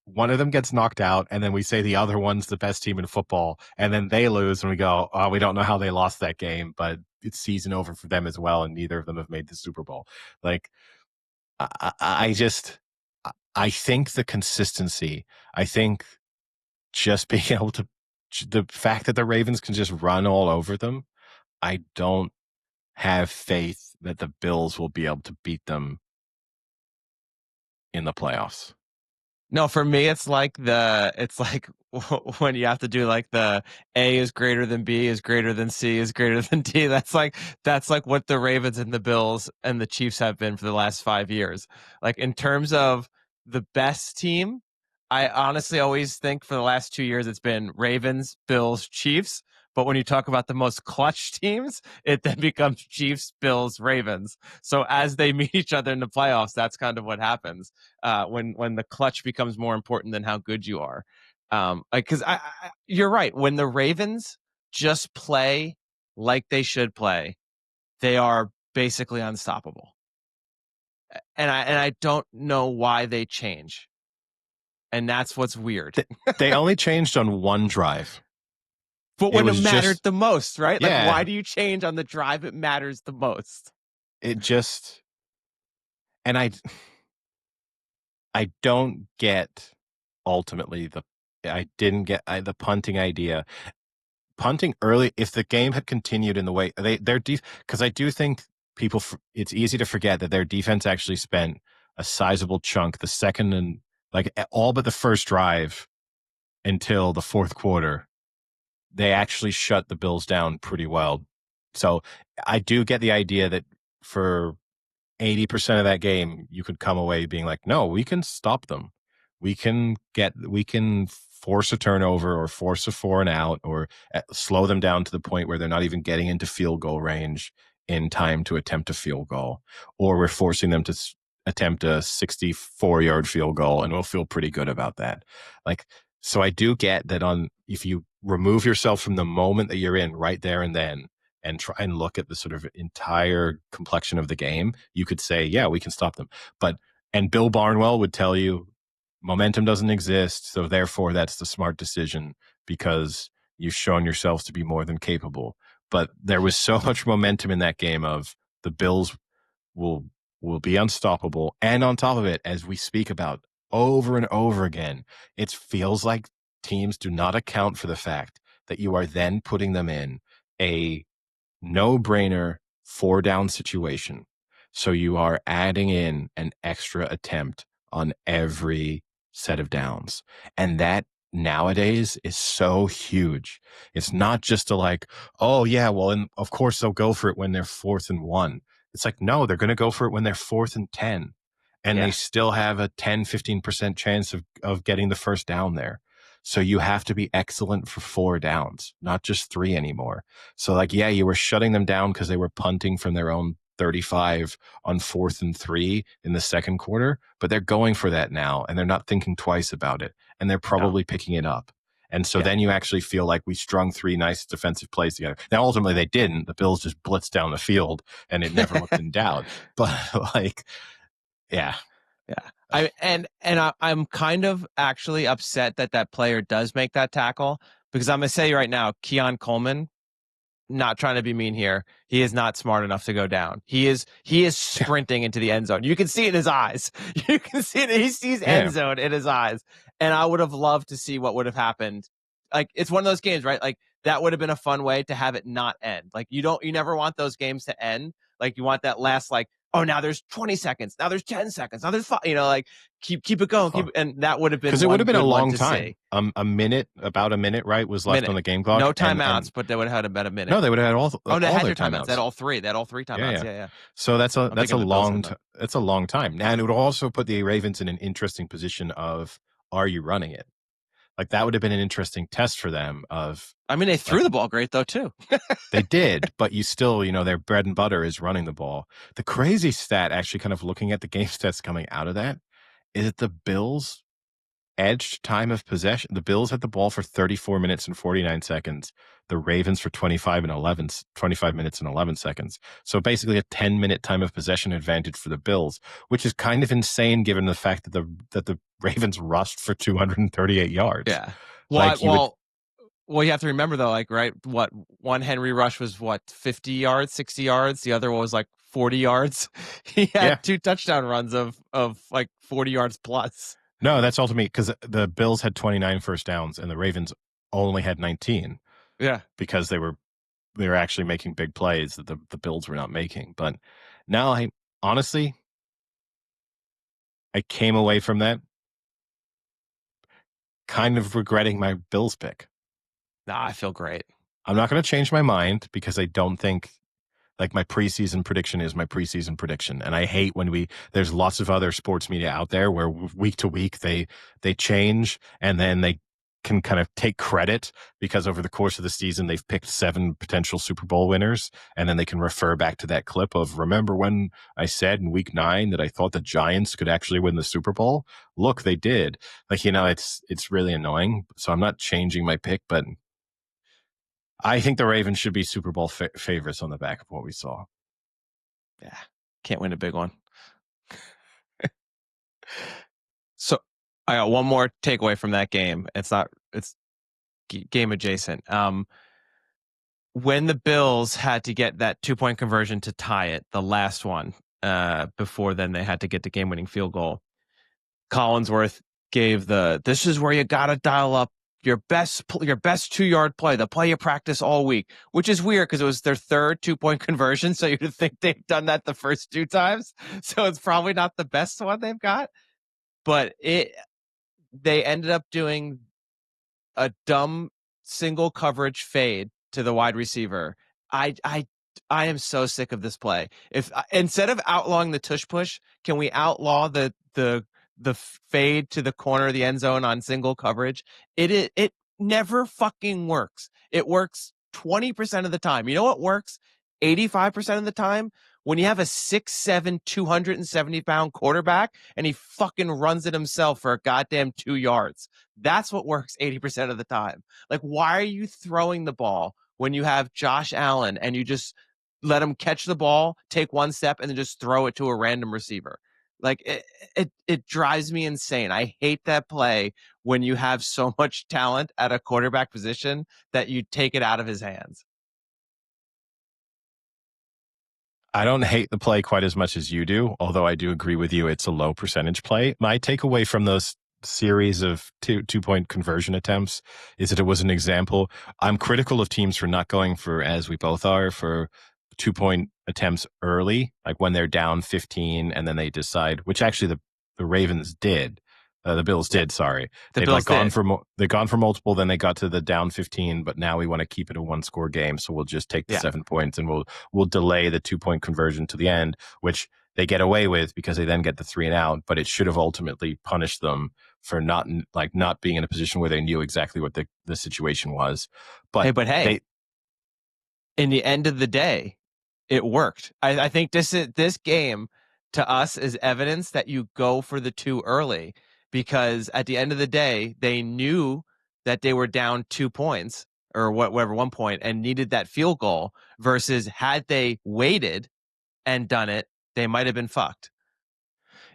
one of them gets knocked out, and then we say the other one's the best team in football, and then they lose, and we go, oh, we don't know how they lost that game, but it's season over for them as well, and neither of them have made the Super Bowl. Like, I think the consistency, I think just being able to, the fact that the Ravens can just run all over them, I don't have faith that the Bills will be able to beat them in the playoffs. No, for me, it's like when you have to do like the A is greater than B is greater than C is greater than D. That's like what the Ravens and the Bills and the Chiefs have been for the last 5 years. Like in terms of the best team, I honestly always think for the last 2 years it's been Ravens, Bills, Chiefs. But when you talk about the most clutch teams, it then becomes Chiefs, Bills, Ravens. So as they meet each other in the playoffs, that's kind of what happens when the clutch becomes more important than how good you are. Because you're right. When the Ravens just play like they should play, they are basically unstoppable. And I don't know why they change, and that's what's weird. They only changed on one drive. But when it mattered just, the most, right? Like, yeah, why do you change on the drive it matters the most? it just, and I don't get ultimately I didn't get the punting idea. Punting early, if the game had continued in the way because I do think it's easy to forget that their defense actually spent a sizable chunk, the second and like all but the first drive until the fourth quarter. They actually shut the Bills down pretty well. So I do get the idea that for 80% of that game, you could come away being like, no, we can stop them. We can force a turnover or force a 4 and out or slow them down to the point where they're not even getting into field goal range in time to attempt a field goal, or we're forcing them to attempt a 64-yard field goal, and we'll feel pretty good about that. Like, so I do get that if you remove yourself from the moment that you're in right there and then, and try and look at the sort of entire complexion of the game, you could say, yeah, we can stop them. And Bill Barnwell would tell you momentum doesn't exist, so therefore that's the smart decision because you've shown yourselves to be more than capable. But there was so much momentum in that game of the Bills will be unstoppable. And on top of it, as we speak about over and over again, it feels like teams do not account for the fact that you are then putting them in a no-brainer 4-down situation. So you are adding in an extra attempt on every set of downs. And that nowadays is so huge. It's not just oh yeah, well, and of course they'll go for it when they're 4th and 1. It's like, no, they're going to go for it when they're 4th and 10. And they still have a 10-15% chance of getting the first down there. So you have to be excellent for 4 downs, not just 3 anymore. So yeah, you were shutting them down because they were punting from their own 35 on 4th and 3 in the second quarter, but they're going for that now and they're not thinking twice about it. And they're probably picking it up. And so then you actually feel like we strung 3 nice defensive plays together. Now, ultimately they didn't. The Bills just blitzed down the field and it never looked in doubt. But yeah. I'm kind of actually upset that player does make that tackle, because I'm going to say right now, Keon Coleman, not trying to be mean here, he is not smart enough to go down. He is sprinting into the end zone. You can see it in his eyes. You can see it. He sees end zone in his eyes. And I would have loved to see what would have happened. Like, it's one of those games, right? Like, that would have been a fun way to have it not end. Like, you never want those games to end. Like, you want that last, like, oh, now there's 20 seconds. Now there's 10 seconds. Now there's 5, like, keep it going. And that would have been, because it would have been a long to time. see. About a minute, right, was left on the game clock. No timeouts, but they would have had about a minute. No, they would have had all they had their timeouts. timeouts. They had all 3. They had all 3 timeouts. Yeah. So that's a long time. And it would also put the Ravens in an interesting position of, are you running it? Like, that would have been an interesting test for them of, I mean, they threw the ball great though too. They did, but you still, their bread and butter is running the ball. The crazy stat, actually, kind of looking at the game stats coming out of that, is that the Bills edged time of possession. The Bills had the ball for 34 minutes and 49 seconds. The Ravens for 25 minutes and 11 seconds. So basically a 10-minute time of possession advantage for the Bills, which is kind of insane given the fact that the Ravens rushed for 238 yards. Yeah. Well, Well, you have to remember though, like, right, what one Henry rush was 50 yards, 60 yards. The other one was like 40 yards. He Yeah. had 2 touchdown runs of like 40 yards plus. No, that's ultimately because the Bills had 29 first downs and the Ravens only had 19 Yeah. because they were actually making big plays that the Bills were not making. But now I honestly I came away from that kind of regretting my Bills pick. Nah, I feel great. I'm not going to change my mind because I don't think like my preseason prediction is my preseason prediction. And I hate when there's lots of other sports media out there where week to week they change and then they can kind of take credit because over the course of the season they've picked 7 potential Super Bowl winners and then they can refer back to that clip of remember when I said in week 9 that I thought the Giants could actually win the Super Bowl? Look, they did. Like, it's really annoying. So I'm not changing my pick, but I think the Ravens should be Super Bowl favorites on the back of what we saw. Yeah. Can't win a big one. So I got one more takeaway from that game. It's game adjacent. When the Bills had to get that 2-point conversion to tie it, the last one, before then they had to get the game winning field goal. Collinsworth gave this is where you got to dial up your best 2-yard play, the play you practice all week, which is weird because it was their third 2-point conversion. So you'd think they've done that the first 2 times. So it's probably not the best one they've got, but they ended up doing a dumb single coverage fade to the wide receiver. I am so sick of this play. If instead of outlawing the tush push, can we outlaw the fade to the corner of the end zone on single coverage? It never fucking works. It works 20% of the time. You know what works 85% of the time? When you have a 6'7", 270-pound quarterback and he fucking runs it himself for a goddamn 2 yards. That's what works 80% of the time. Like, why are you throwing the ball when you have Josh Allen and you just let him catch the ball, take one step, and then just throw it to a random receiver? Like, it drives me insane. I hate that play when you have so much talent at a quarterback position that you take it out of his hands. I don't hate the play quite as much as you do, although I do agree with you. It's a low percentage play. My takeaway from those series of two-point conversion attempts is that it was an example. I'm critical of teams for not going for, as we both are, for 2-point attempts early, like when they're down 15 and then they decide, which actually the Ravens did. The Bills did, sorry. They'd Bills gone did. for they'd gone for multiple, then they got to the down 15, but now we want to keep it a 1-score game, so we'll just take the Yeah. 7 points and we'll delay the 2-point conversion to the end, which they get away with because they then get the 3 and out, but it should have ultimately punished them for not being in a position where they knew exactly what the situation was. But hey, in the end of the day, it worked. I think this game to us is evidence that you go for the 2 early, because at the end of the day, they knew that they were down 2 points or whatever, 1 point, and needed that field goal, versus had they waited and done it, they might have been fucked.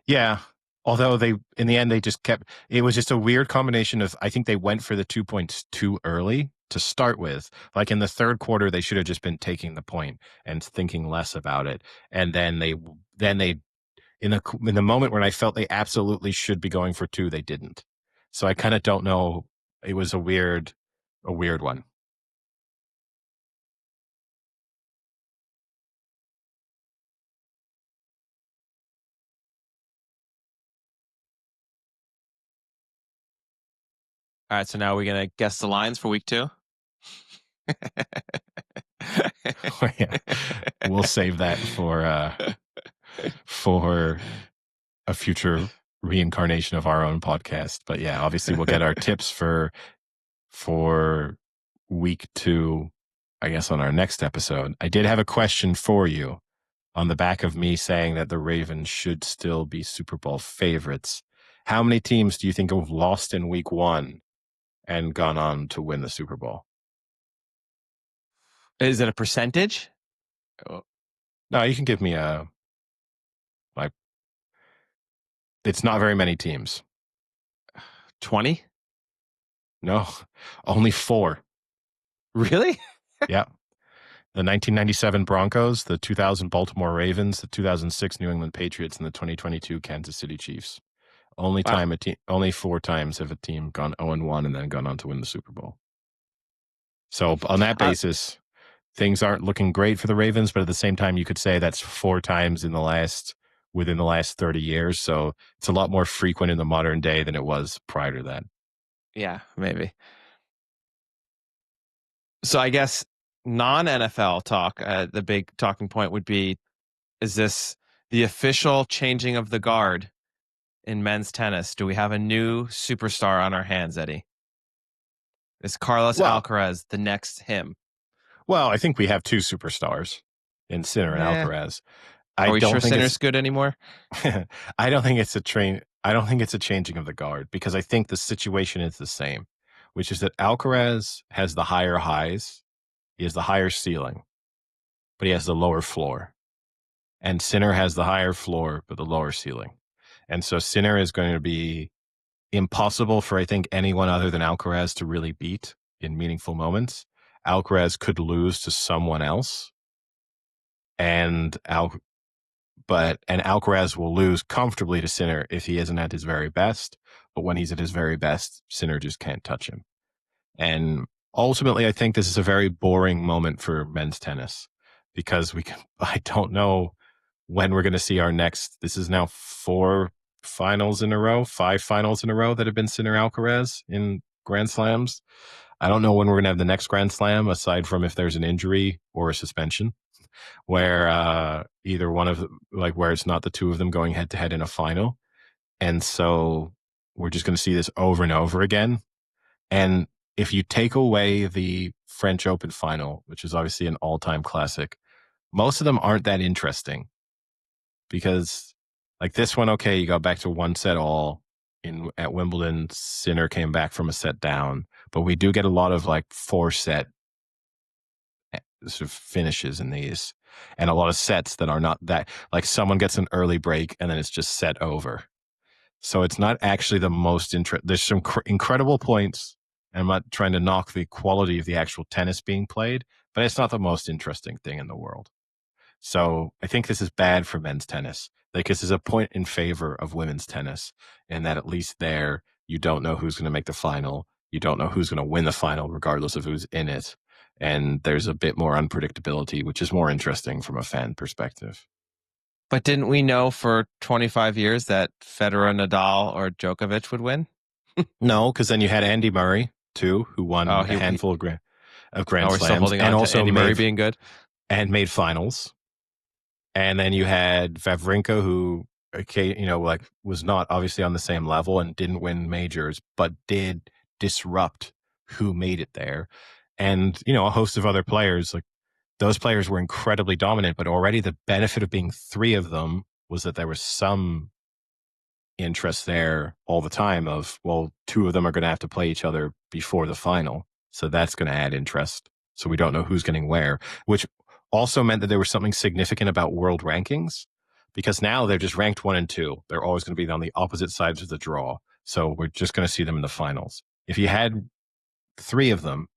Yeah. Although in the end, they just it was just a weird combination of, I think they went for the 2 points too early to start with. Like in the third quarter, they should have just been taking the point and thinking less about it. And then in the moment when I felt they absolutely should be going for 2, they didn't. So I kind of don't know. It was a weird one. All right, so now we're going to guess the lines for week 2. Yeah. We'll save that for a future reincarnation of our own podcast. But yeah, obviously we'll get our tips for week 2, I guess, on our next episode. I did have a question for you on the back of me saying that the Ravens should still be Super Bowl favorites. How many teams do you think have lost in week 1 and gone on to win the Super Bowl? Is it a percentage? No, you can give me it's not very many teams. 20? No, only 4. Really? Yeah. The 1997 Broncos, the 2000 Baltimore Ravens, the 2006 New England Patriots, and the 2022 Kansas City Chiefs. Wow. Only 4 times have a team gone 0-1 and then gone on to win the Super Bowl. So on that Uh, basis, things aren't looking great for the Ravens, but at the same time, you could say that's 4 times within the last 30 years. So it's a lot more frequent in the modern day than it was prior to that. yeah, maybe. So I guess non-NFL talk, the big talking point would be, is this the official changing of the guard in men's tennis? Do we have a new superstar on our hands, Eddie? Is Carlos Well, Alcaraz the next him? I think we have 2 superstars in Sinner and Yeah. Alcaraz. Are I we don't sure think Sinner's it's good anymore? I don't think it's a train. I don't think it's a changing of the guard because I think the situation is the same, which is that Alcaraz has the higher highs, he has the higher ceiling, but he has the lower floor. And Sinner has the higher floor, but the lower ceiling. And so Sinner is going to be impossible for, I think, anyone other than Alcaraz to really beat in meaningful moments. Alcaraz could lose to someone else, and Alcaraz will lose comfortably to Sinner if he isn't at his very best. But when he's at his very best, Sinner just can't touch him. And ultimately, I think this is a very boring moment for men's tennis because I don't know when we're going to see our next. This is now 5 finals in a row that have been Sinner Alcaraz in Grand Slams. I don't know when we're going to have the next Grand Slam, aside from if there's an injury or a suspension, where either one of where it's not the two of them going head to head in a final. And so we're just going to see this over and over again. And if you take away the French Open final, which is obviously an all-time classic, most of them aren't that interesting because like this one, okay, you got back to 1-set-all at Wimbledon. Sinner came back from a set down, but we do get a lot of 4-set sort of finishes in these, and a lot of sets that are not that, like someone gets an early break and then it's just set over. So it's not actually the most there's some incredible points. And I'm not trying to knock the quality of the actual tennis being played, but it's not the most interesting thing in the world. So I think this is bad for men's tennis. Like, this is a point in favor of women's tennis, in that at least there, you don't know who's going to make the final. You don't know who's going to win the final, regardless of who's in it. And there's a bit more unpredictability, which is more interesting from a fan perspective. But didn't we know for 25 years that Federer, Nadal, or Djokovic would win? No, because then you had Andy Murray, too, who Oh, won a handful of Grand we're still Slams holding and on to also Andy Murray being good. made finals. And then you had Wawrinka, who, was not obviously on the same level and didn't win majors, but did disrupt who made it there. And, a host of other players, like those players were incredibly dominant, but already the benefit of being 3 of them was that there was some interest there all the time of, well, 2 of them are going to have to play each other before the final. So that's going to add interest. So we don't know who's getting where, which also meant that there was something significant about world rankings, because now they're just ranked 1 and 2. They're always going to be on the opposite sides of the draw. So we're just going to see them in the finals. If you had 3 of them,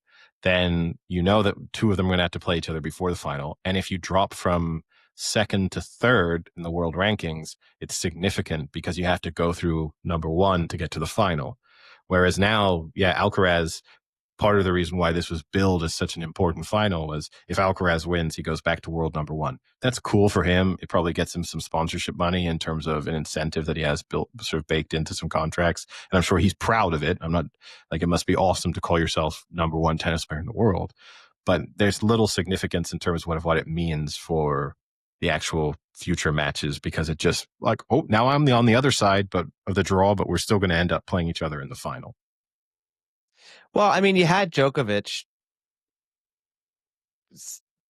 then you know that 2 of them are going to have to play each other before the final. And if you drop from second to third in the world rankings, it's significant because you have to go through number 1 to get to the final. Whereas now, Alcaraz, part of the reason why this was billed as such an important final was if Alcaraz wins, he goes back to world number 1. That's cool for him. It probably gets him some sponsorship money in terms of an incentive that he has built, sort of baked into some contracts. And I'm sure he's proud of it. I'm not it must be awesome to call yourself number 1 tennis player in the world, but there's little significance in terms of what it means for the actual future matches, because it just now I'm on the other side of the draw, but we're still going to end up playing each other in the final. Well, I mean, you had Djokovic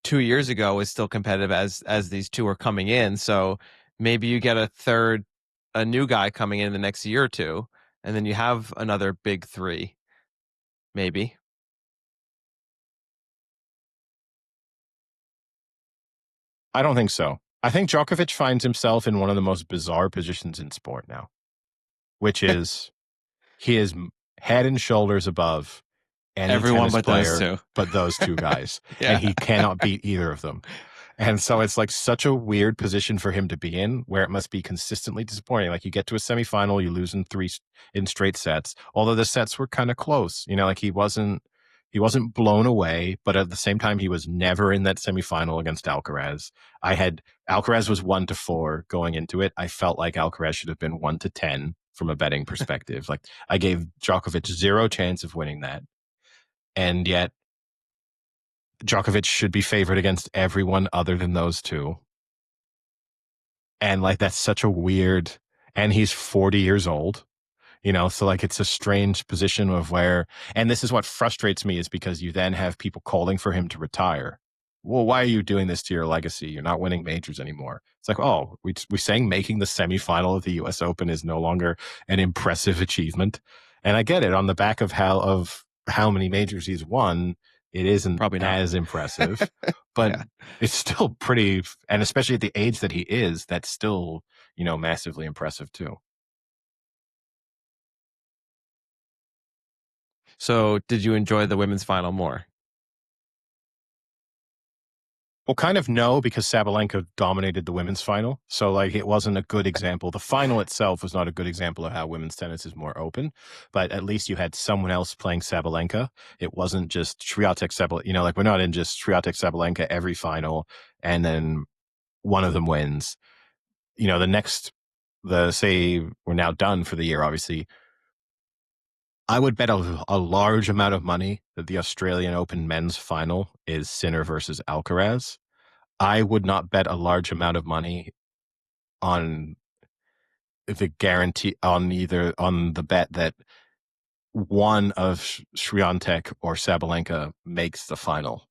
2 years ago was still competitive as these 2 are coming in. So maybe you get a new guy coming in the next year or 2, and then you have another big 3, maybe. I don't think so. I think Djokovic finds himself in one of the most bizarre positions in sport now, which is he is head and shoulders above any Everyone tennis but those player two. but those two guys, and Yeah. he cannot beat either of them. And so it's like such a weird position for him to be in, where it must be consistently disappointing. Like you get to a semifinal, you lose in three in straight sets, although the sets were kind of close. Like he wasn't blown away, but at the same time, he was never in that semifinal against Alcaraz. Alcaraz was 1-4 going into it. I felt like Alcaraz should have been 1-10 from a betting perspective. Like I gave Djokovic zero chance of winning that, and yet Djokovic should be favored against everyone other than those two. And like that's such a weird, and he's 40 years old, so like it's a strange position of where, and this is what frustrates me, is because you then have people calling for him to retire. Well, why are you doing this to your legacy? You're not winning majors anymore. It's like, oh, we're saying making the semifinal of the US Open is no longer an impressive achievement. And I get it, on the back of how many majors he's won, it isn't Probably not. as impressive, but Yeah. it's still pretty, and especially at the age that he is, that's still, massively impressive too. So, did you enjoy the women's final more? Well, kind of no, because Sabalenka dominated the women's final. So, like, it wasn't a good example. The final itself was not a good example of how women's tennis is more open, but at least you had someone else playing Sabalenka. It wasn't just Swiatek Sabalenka, like, we're not in just Swiatek Sabalenka every final and then one of them wins. Say we're now done for the year, obviously. I would bet a large amount of money that the Australian Open men's final is Sinner versus Alcaraz. I would not bet a large amount of money on the guarantee on the bet that one of Swiatek or Sabalenka makes the final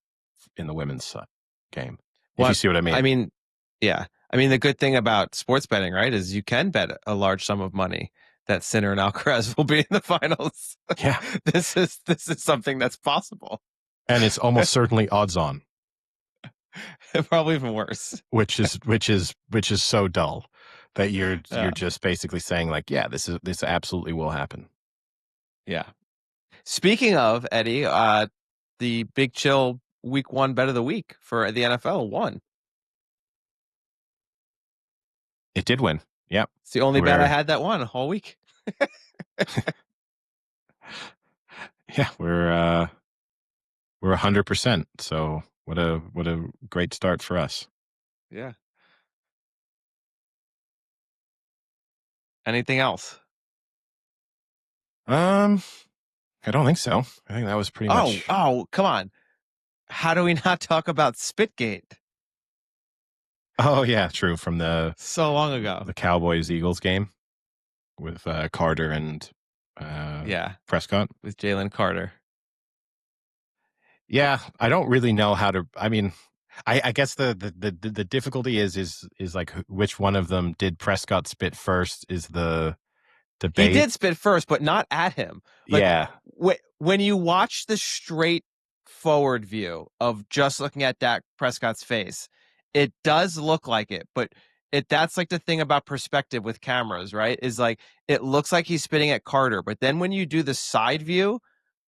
in the women's game. If you What see what I I mean. mean, yeah. I mean, the good thing about sports betting, right, is you can bet a large sum of money that Sinner and Alcaraz will be in the finals. Yeah. This is something that's possible. And it's almost certainly odds on, Probably even worse. which is so dull that you're Yeah. just basically saying like, yeah, this absolutely will happen. Yeah. Speaking of Eddie, the Big Chill Week 1 bet of the week for the NFL won. It did win. Yep. It's the only bet I had that won all week. Yeah, we're 100%. So what a great start for us. Yeah. Anything else? I don't think so. I think that was pretty much. Oh, come on. How do we not talk about Spitgate? Oh yeah, true. From the So long ago. Cowboys Eagles game with Carter and Yeah, Prescott. with Jalen Carter. Yeah, I don't really know how to. I mean, I guess the difficulty is like which one of them did Prescott spit first is the He debate. did spit first, but not at him. Like, yeah. When you watch the straight forward view of just looking at Dak Prescott's face, it does look like it, but that's like the thing about perspective with cameras, right? Is like it looks like he's spitting at Carter, but then when you do the side view,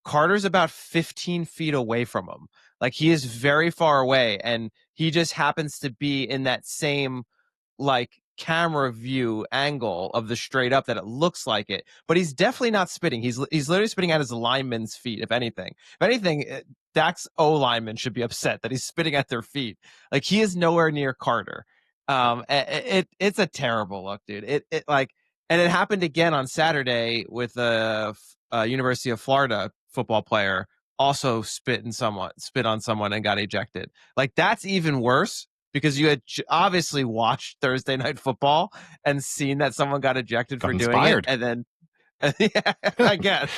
Carter's about 15 feet away from him. Like he is very far away, and he just happens to be in that same like camera view angle of the straight up that it looks like it, but he's definitely not spitting. He's literally spitting at his lineman's feet. If anything, Dak's O lineman should be upset that he's spitting at their feet. Like he is nowhere near Carter. It's a terrible look, dude. It like, and it happened again on Saturday with a University of Florida football player also spit on someone and got ejected. Like that's even worse because you had obviously watched Thursday Night Football and seen that someone got ejected Got for inspired. doing it, and then yeah, I guess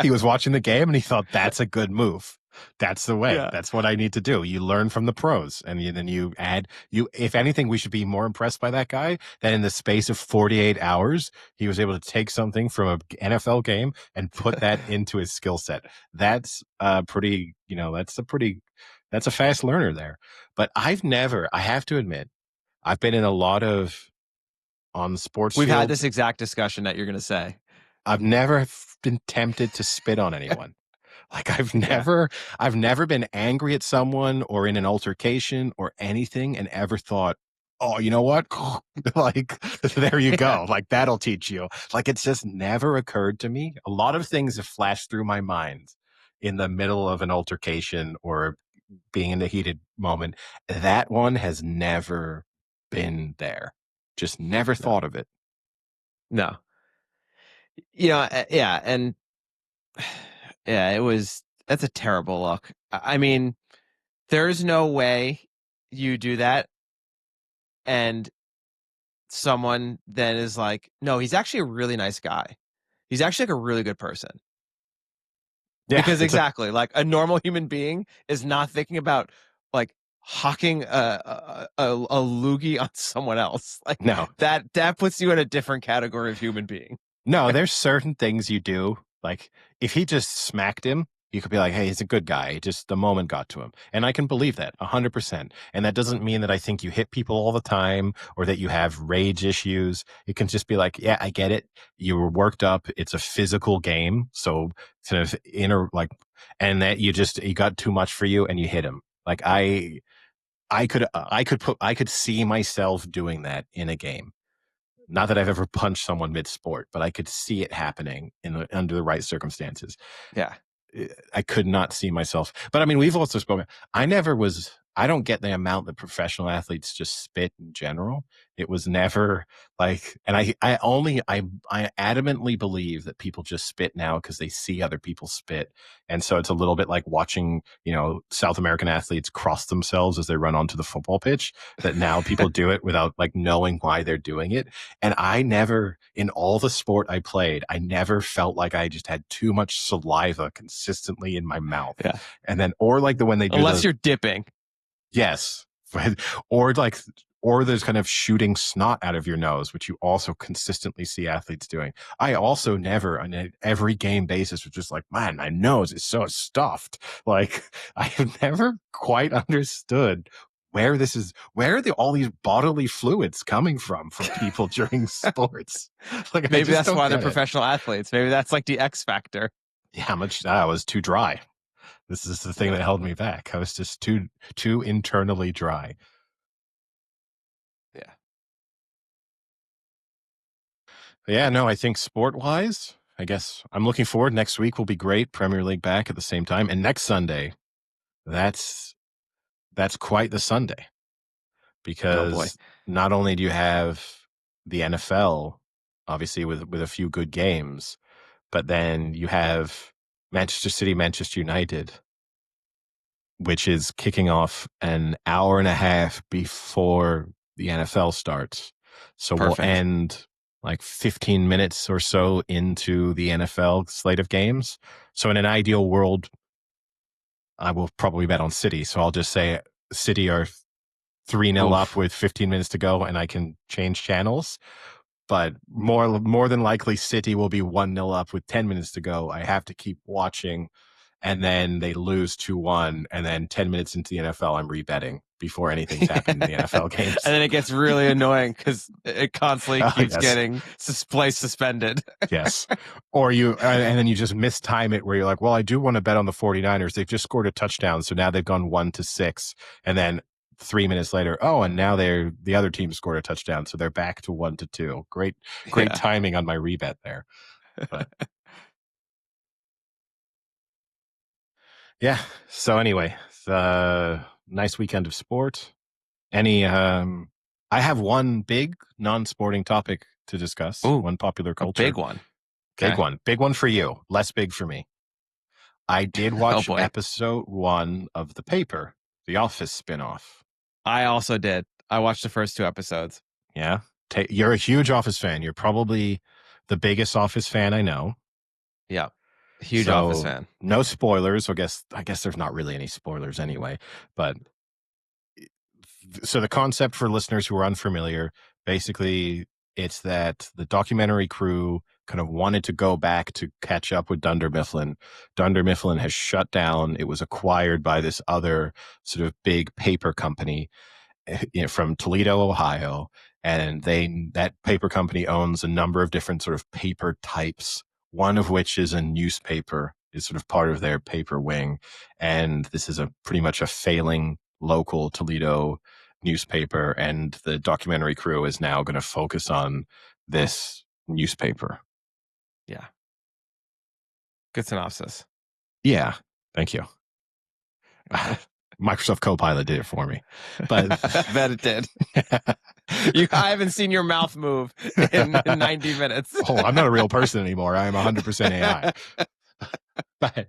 he was watching the game and he thought that's a good move. That's the way. Yeah. That's what I need to do. You learn from the pros, and then you add. If anything, we should be more impressed by that guy that in the space of 48 hours, he was able to take something from an NFL game and put that into his skill set. That's pretty. That's a fast learner there. But I have to admit, I've been in a lot of on the sports we've field. had this exact discussion that you're going to say. I've never been tempted to spit on anyone. Like I've never been angry at someone or in an altercation or anything and ever thought, oh, you know what? Like, there you go. Like, that'll teach you. Like, it's just never occurred to me. A lot of things have flashed through my mind in the middle of an altercation or being in a heated moment. That one has never been there. Just never No. thought of it. No. Yeah, and yeah, that's a terrible look. I mean, there's no way you do that and someone then is like, no, he's actually a really nice guy. He's actually like a really good person. Yeah, Because exactly, like a normal human being is not thinking about like hawking a loogie on someone else. Like no. that puts you in a different category of human being. No, there's certain things you do. Like if he just smacked him, you could be like, hey, he's a good guy. Just the moment got to him. And I can believe that 100%. And that doesn't mean that I think you hit people all the time or that you have rage issues. It can just be like, yeah, I get it. You were worked up. It's a physical game. So kind of and that you got too much for you and you hit him. Like I could see myself doing that in a game. Not that I've ever punched someone mid-sport, but I could see it happening under the right circumstances. Yeah. I could not see myself. But I mean, we've also spoken. I don't get the amount that professional athletes just spit in general. It was never like, and I adamantly believe that people just spit now because they see other people spit. And so it's a little bit like watching, South American athletes cross themselves as they run onto the football pitch, that now people do it without like knowing why they're doing it. And I never, in all the sport I played, I never felt like I just had too much saliva consistently in my mouth. Yeah. And then, or like when they do unless you're dipping. Yes. Or there's kind of shooting snot out of your nose, which you also consistently see athletes doing. I also never on an every game basis was just like, man, my nose is so stuffed. Like I have never quite understood where all these bodily fluids coming from people during sports. Like Maybe that's why they're professional athletes. Maybe that's like the X factor. Yeah, how much I was too dry. This is the thing that held me back. I was just too internally dry. Yeah. Yeah, no, I think sport-wise, I guess I'm looking forward. Next week will be great. Premier League back at the same time. And next Sunday, that's quite the Sunday. Because not only do you have the NFL, obviously with a few good games, but then you have Manchester City, Manchester United, which is kicking off an hour and a half before the NFL starts. So Perfect. We'll end like 15 minutes or so into the NFL slate of games. So in an ideal world, I will probably bet on City. So I'll just say City are 3-0 up with 15 minutes to go and I can change channels. But more than likely, City will be 1-0 up with 10 minutes to go. I have to keep watching. And then they lose 2-1. And then 10 minutes into the NFL, I'm rebetting before anything's happened in the NFL games. And then it gets really annoying because it constantly keeps getting play suspended. Yes. Or and then you just mistime it where you're like, well, I do want to bet on the 49ers. They've just scored a touchdown. So now they've gone 1-6. And then 3 minutes later, and now the other team scored a touchdown. So they're back to 1-2. Great timing on my rebet there. But yeah. So anyway, nice weekend of sport. I have one big non-sporting topic to discuss. Ooh, one popular culture. A big one. Big one. Big one for you. Less big for me. I did watch episode 1 of The Paper, The Office spinoff. I also did. I watched the first 2 episodes. Yeah. You're a huge Office fan. You're probably the biggest Office fan I know. Yeah. Huge Office fan. No spoilers. I guess there's not really any spoilers anyway. But so the concept for listeners who are unfamiliar, basically it's that the documentary crew kind of wanted to go back to catch up with Dunder Mifflin. Dunder Mifflin has shut down. It was acquired by this other sort of big paper company from Toledo, Ohio. And that paper company owns a number of different sort of paper types, one of which is a newspaper is sort of part of their paper wing. And this is pretty much a failing local Toledo newspaper. And the documentary crew is now going to focus on this newspaper. Yeah. Good synopsis. Yeah. Thank you. Microsoft Copilot did it for me, but I bet it did. I haven't seen your mouth move in 90 minutes. Oh, I'm not a real person anymore. I am 100% AI. But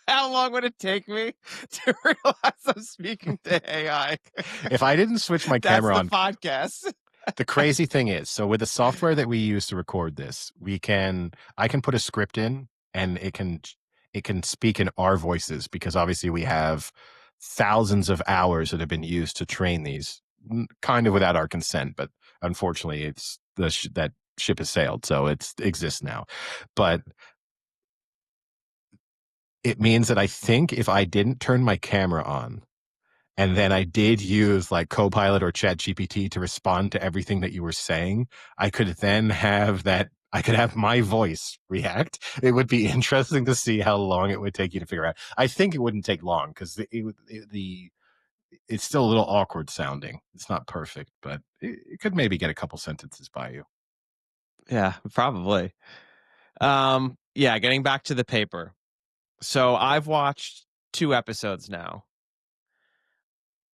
how long would it take me to realize I'm speaking to AI? If I didn't switch my camera on, podcast. The crazy thing is, so with the software that we use to record this, I can put a script in and it can speak in our voices, because obviously we have thousands of hours that have been used to train these, kind of without our consent, but unfortunately it's that ship has sailed, so it exists now. But it means that I think if I didn't turn my camera on, and then I did use like Copilot or ChatGPT to respond to everything that you were saying, I could then have my voice react. It would be interesting to see how long it would take you to figure out. I think it wouldn't take long, because it's still a little awkward sounding. It's not perfect, but it could maybe get a couple sentences by you. Yeah, probably. Yeah, getting back to the paper. So I've watched 2 episodes now.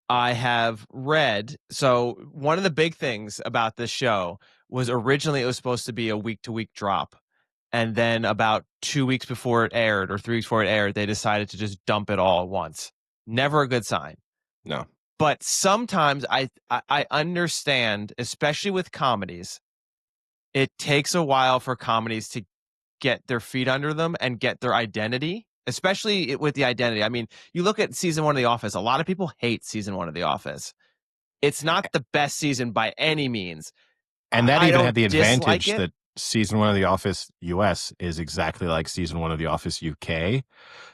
I have read. So one of the big things about this show was originally it was supposed to be a week-to-week drop. And then about 2 weeks before it aired, or 3 weeks before it aired, they decided to just dump it all at once. Never a good sign. No. But sometimes I understand, especially with comedies, it takes a while for comedies to get their feet under them and get their identity, especially with the identity. I mean, you look at season 1 of The Office, a lot of people hate season 1 of The Office. It's not the best season by any means. And that I even don't had the advantage dislike it. that season 1 of The Office US is exactly like season 1 of The Office UK.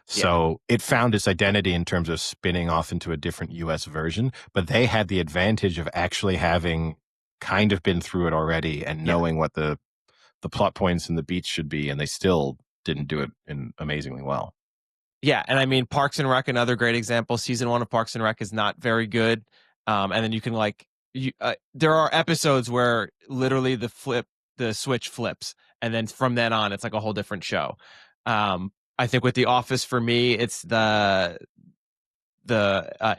So it found its identity in terms of spinning off into a different US version, but they had the advantage of actually having kind of been through it already and knowing what the plot points and the beats should be, and they still didn't do it amazingly well. Yeah, and I mean, Parks and Rec, another great example. Season 1 of Parks and Rec is not very good. And then you can there are episodes where literally the switch flips, and then from then on, it's like a whole different show. I think with The Office, for me, it's the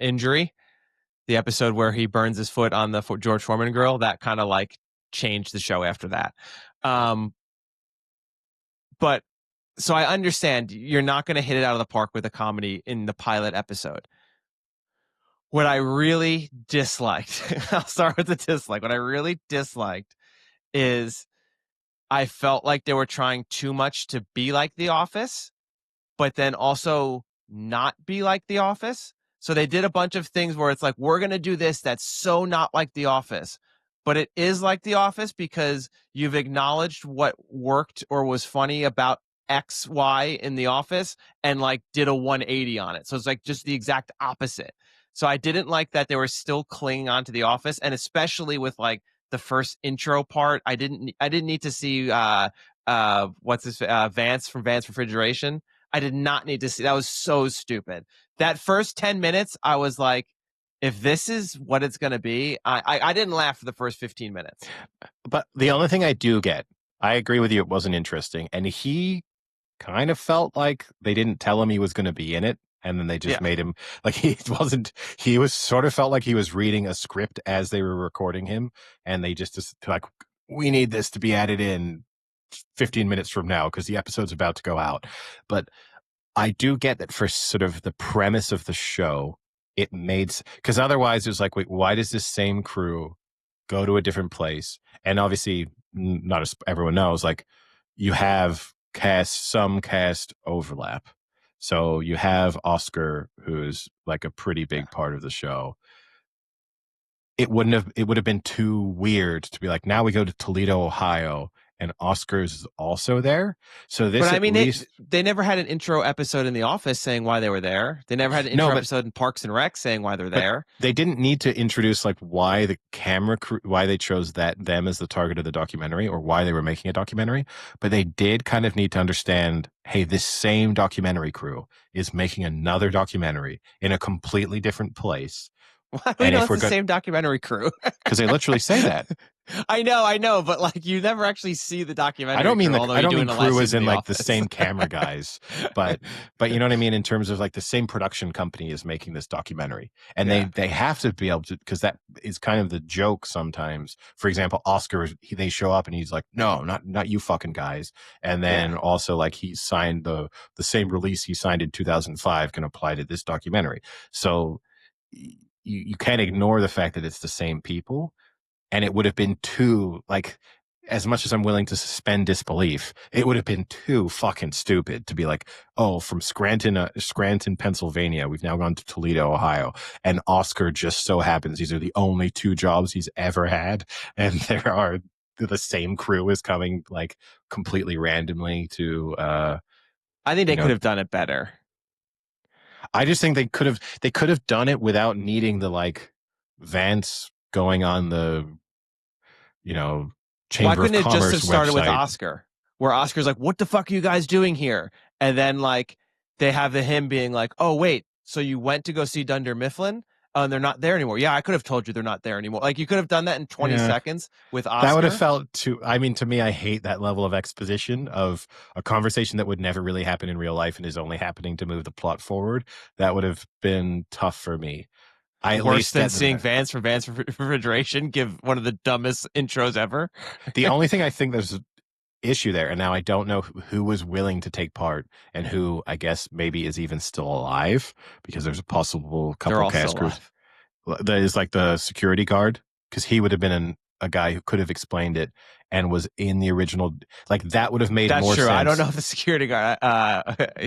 injury, the episode where he burns his foot on the George Foreman grill. That kind of like changed the show after that. But so I understand you're not going to hit it out of the park with a comedy in the pilot episode. What I really disliked, I'll start with the dislike. What I really disliked is I felt like they were trying too much to be like The Office, but then also not be like The Office. So they did a bunch of things where it's like, we're going to do this that's so not like The Office, but it is like The Office because you've acknowledged what worked or was funny about X, Y in The Office and like did a 180 on it. So it's like just the exact opposite. So I didn't like that they were still clinging on to The Office, and especially with like the first intro part, I didn't need to see what's this Vance from Vance Refrigeration. I did not need to see. That was so stupid. That first 10 minutes, I was like, if this is what it's going to be, I didn't laugh for the first 15 minutes. But the only thing I do get, I agree with you, it wasn't interesting. And he kind of felt like they didn't tell him he was going to be in it. And then they just made him like he was sort of felt like he was reading a script as they were recording him. And they just like, we need this to be added in 15 minutes from now because the episode's about to go out. But I do get that for sort of the premise of the show, it made, because otherwise it was like, wait, why does this same crew go to a different place? And obviously, not as everyone knows, like you have some cast overlap. So you have Oscar, who's like a pretty big part of the show. It would have been too weird to be like, now we go to Toledo, Ohio, and Oscars is also there. So But this I at mean, least they never had an intro episode in The Office saying why they were there. They never had an no, intro but episode in Parks and Rec saying why they're but there. they didn't need to introduce like why the camera crew, why they chose them as the target of the documentary or why they were making a documentary. But they did kind of need to understand, hey, this same documentary crew is making another documentary in a completely different place. Why do we And know if it's we're the going, same documentary crew? because they literally say that. I know, but like you never actually see the documentary crew, although I you don't do mean in the last crew as season of in The like the Office. same camera guys, but you know what I mean in terms of like the same production company is making this documentary, and Yeah. they have to be able to, because that is kind of the joke sometimes. For example, Oscar, they show up and he's like, no, not you fucking guys, and then also like he signed the same release he signed in 2005 can apply to this documentary. So you can't ignore the fact that it's the same people. And it would have been too, like, as much as I'm willing to suspend disbelief, it would have been too fucking stupid to be like, oh, from Scranton, Pennsylvania, we've now gone to Toledo, Ohio, and Oscar just so happens these are the only two jobs he's ever had, and the same crew is coming like completely randomly to, I think you they could know, have done it better. I just think they could have done it without needing the like Vance going on the, you know, Why Chamber of couldn't it just Commerce have started with website. Oscar, where Oscar's like, "What the fuck are you guys doing here?" And then like they have him being like, "Oh wait, so you went to go see Dunder Mifflin? Oh, and they're not there anymore." Yeah, I could have told you they're not there anymore. Like you could have done that in 20 Yeah, seconds with that would have Oscar. felt too. I mean, to me, I hate that level of exposition of a conversation that would never really happen in real life and is only happening to move the plot forward. That would have been tough for me. I at Worse least than get seeing the Vance from Vance Refrigeration give one of the dumbest intros ever. the only thing I think there's an issue there, and now I don't know who was willing to take part and who I guess maybe is even still alive because there's a possible They're couple all still cast crews. alive. That is like the security guard because he would have been a guy who could have explained it and was in the original. Like that would have made That's more true. I don't sense. know if the security guard.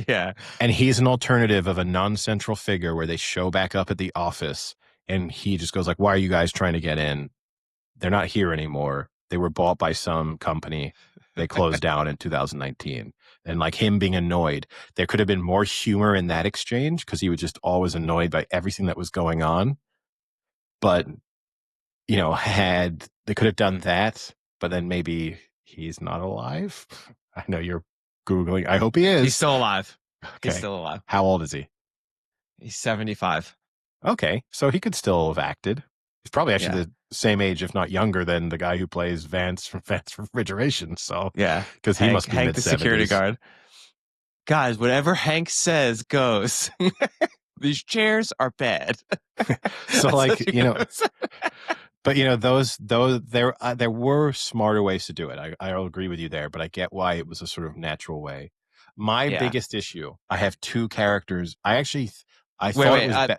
Yeah. And he's an alternative of a non-central figure where they show back up at the office and he just goes like, "Why are you guys trying to get in? They're not here anymore. They were bought by some company. They closed down in 2019." And like him being annoyed, there could have been more humor in that exchange because he was just always annoyed by everything that was going on. But you know, had they could have done that, but then maybe he's not alive. I know you're Googling. I hope he is. He's still alive. He's Okay. still alive. How old is he? He's 75. Okay. So he could still have acted. He's probably actually Yeah. the same age, if not younger, than the guy who plays Vance from Vance Refrigeration. So, Yeah. because he must be Hank, mid the security 70s. guard. Guys, whatever Hank says goes. These chairs are bad. So, That's like, what he you know, goes. but, you know, those there were smarter ways to do it. I'll agree with you there, but I get why it was a sort of natural way. My Yeah. biggest issue, I have two characters. I Wait, thought it wait. was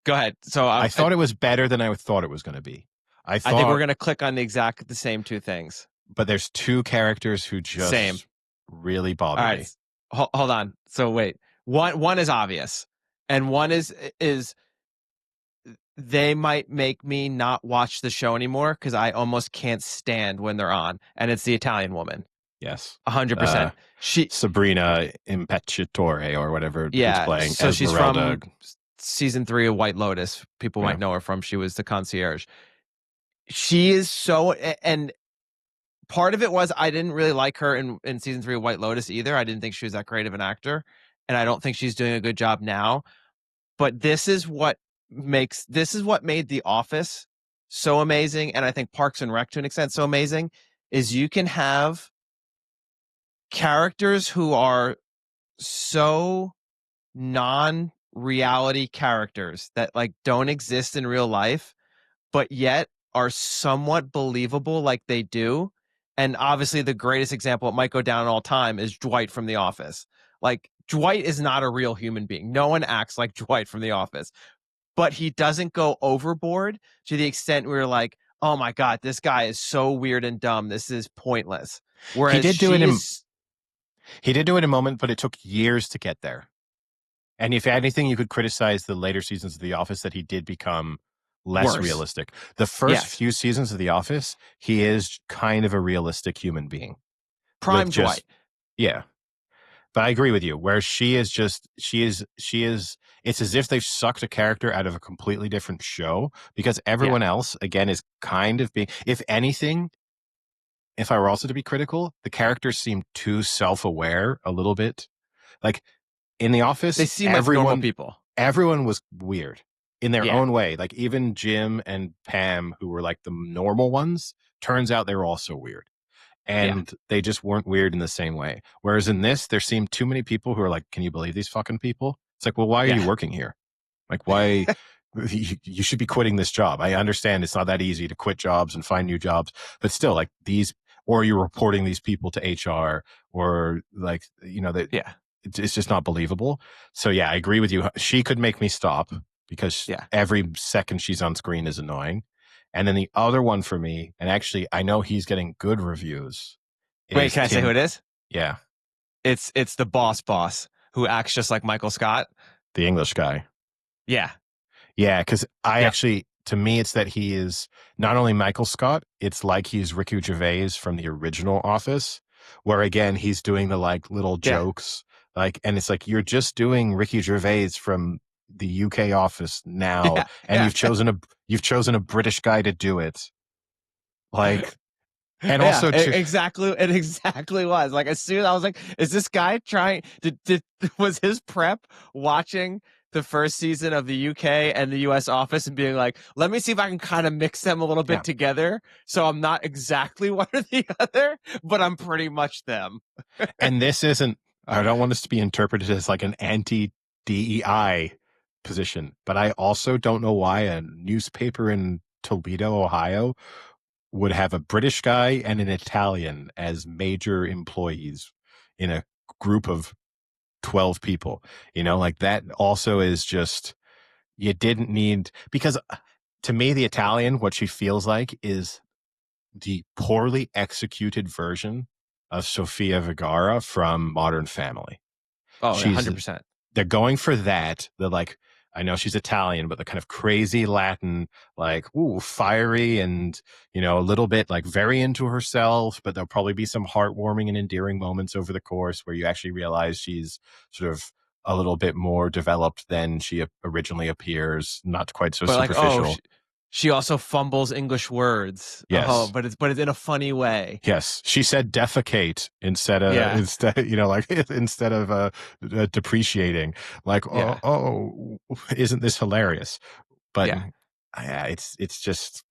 Go ahead. So I thought it was better than I thought it was going to be. I think we're going to click on the same two things. But there's two characters who just Same. really All bother right. me. Hold on. So wait. One is obvious, and one is they might make me not watch the show anymore because I almost can't stand when they're on, and it's the Italian woman. Yes, 100%. She Sabrina Impecatore or whatever who's Yeah, playing so she's Esmeralda. from season 3 of White Lotus. People Yeah. might know her from. She was the concierge. She is so, and part of it was I didn't really like her in season 3 of White Lotus either. I didn't think she was that great of an actor, and I don't think she's doing a good job now. But this is what made The Office so amazing, and I think Parks and Rec to an extent so amazing, is you can have characters who are so non-reality characters that like don't exist in real life but yet are somewhat believable like they do. And obviously the greatest example, it might go down all time, is Dwight from The Office. Like Dwight is not a real human being. No one acts like Dwight from The Office, but he doesn't go overboard to the extent where like, oh my god, this guy is so weird and dumb, this is pointless. He Whereas did do it she in is he did do it in a moment, but it took years to get there. And if anything, you could criticize the later seasons of The Office that he did become less Worse. realistic. The first Yes. few seasons of The Office, he is kind of a realistic human being with Prime just, Dwight. yeah. But I agree with you. Where it's as if they've sucked a character out of a completely different show because Yeah. everyone else, again, is kind of being, if anything, if I were also to be critical, the characters seem too self-aware a little bit. Like in The They Office, seem like normal people. everyone was weird in their Yeah. own way. Like even Jim and Pam, who were like the normal ones, turns out they were also weird. Yeah. And they just weren't weird in the same way. Whereas in this, there seemed too many people who are like, can you believe these fucking people? It's like, well, why are you Yeah. working here? Like, why? You should be quitting this job. I understand it's not that easy to quit jobs and find new jobs, but still, like these, or you're reporting these people to HR, or like, that Yeah. it's just not believable. So yeah, I agree with you. She could make me stop because Yeah. every second she's on screen is annoying. And then the other one for me, and actually I know he's getting good reviews, Wait, is can I say who Tim. it is? Yeah, It's the boss who acts just like Michael Scott. the English guy. Yeah. Yeah, because Yep. to me, it's that he is not only Michael Scott, it's like he's Ricky Gervais from the original Office, where again, he's doing the like little Yeah. jokes. Like, and it's like, you're just doing Ricky Gervais from the UK Office now, Yeah. and Yeah. you've chosen a British guy to do it. Like, and Yeah, also to, it exactly was. Like as soon as I was like, is this guy trying did was his prep watching the first season of the UK and the US Office and being like, let me see if I can kind of mix them a little yeah. bit together so I'm not exactly one or the other, but I'm pretty much them. And this isn't, I don't want this to be interpreted as like an anti DEI position, but I also don't know why a newspaper in Toledo, Ohio would have a British guy and an Italian as major employees in a group of 12 people. Like that also is just, you didn't need, because to me, the Italian, what she feels like is the poorly executed version of Sofia Vergara from Modern Family. Oh, She's 100%. They're going for that. They're like, I know she's Italian, but the kind of crazy Latin, like, ooh, fiery and, a little bit like very into herself, but there'll probably be some heartwarming and endearing moments over the course where you actually realize she's sort of a little bit more developed than she originally appears, not quite so But like, oh, superficial. she also fumbles English words. Oh, Yes. but it's in a funny way. Yes, she said defecate instead of Yeah. like instead of depreciating. Like, Yeah. isn't this hilarious? But Yeah. yeah, it's just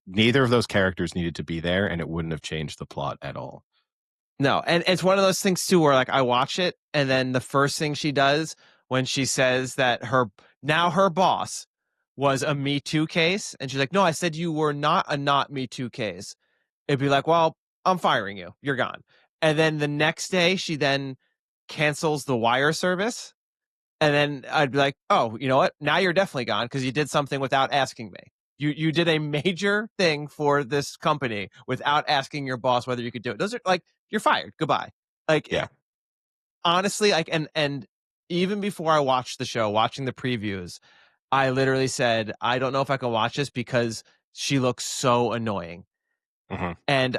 neither of those characters needed to be there, and it wouldn't have changed the plot at all. No, and it's one of those things too where like I watch it and then the first thing she does when she says that her boss was a Me Too case and she's like, "No, I said you were not Me Too case." It'd be like, "Well, I'm firing you. You're gone." And then the next day she then cancels the wire service and then I'd be like, "Oh, you know what? Now you're definitely gone because you did something without asking me. You did a major thing for this company without asking your boss whether you could do it. Those are like you're fired. Goodbye." Like Yeah. honestly, like and even before I watched the show, watching the previews, I literally said, "I don't know if I can watch this because she looks so annoying." Mm-hmm. And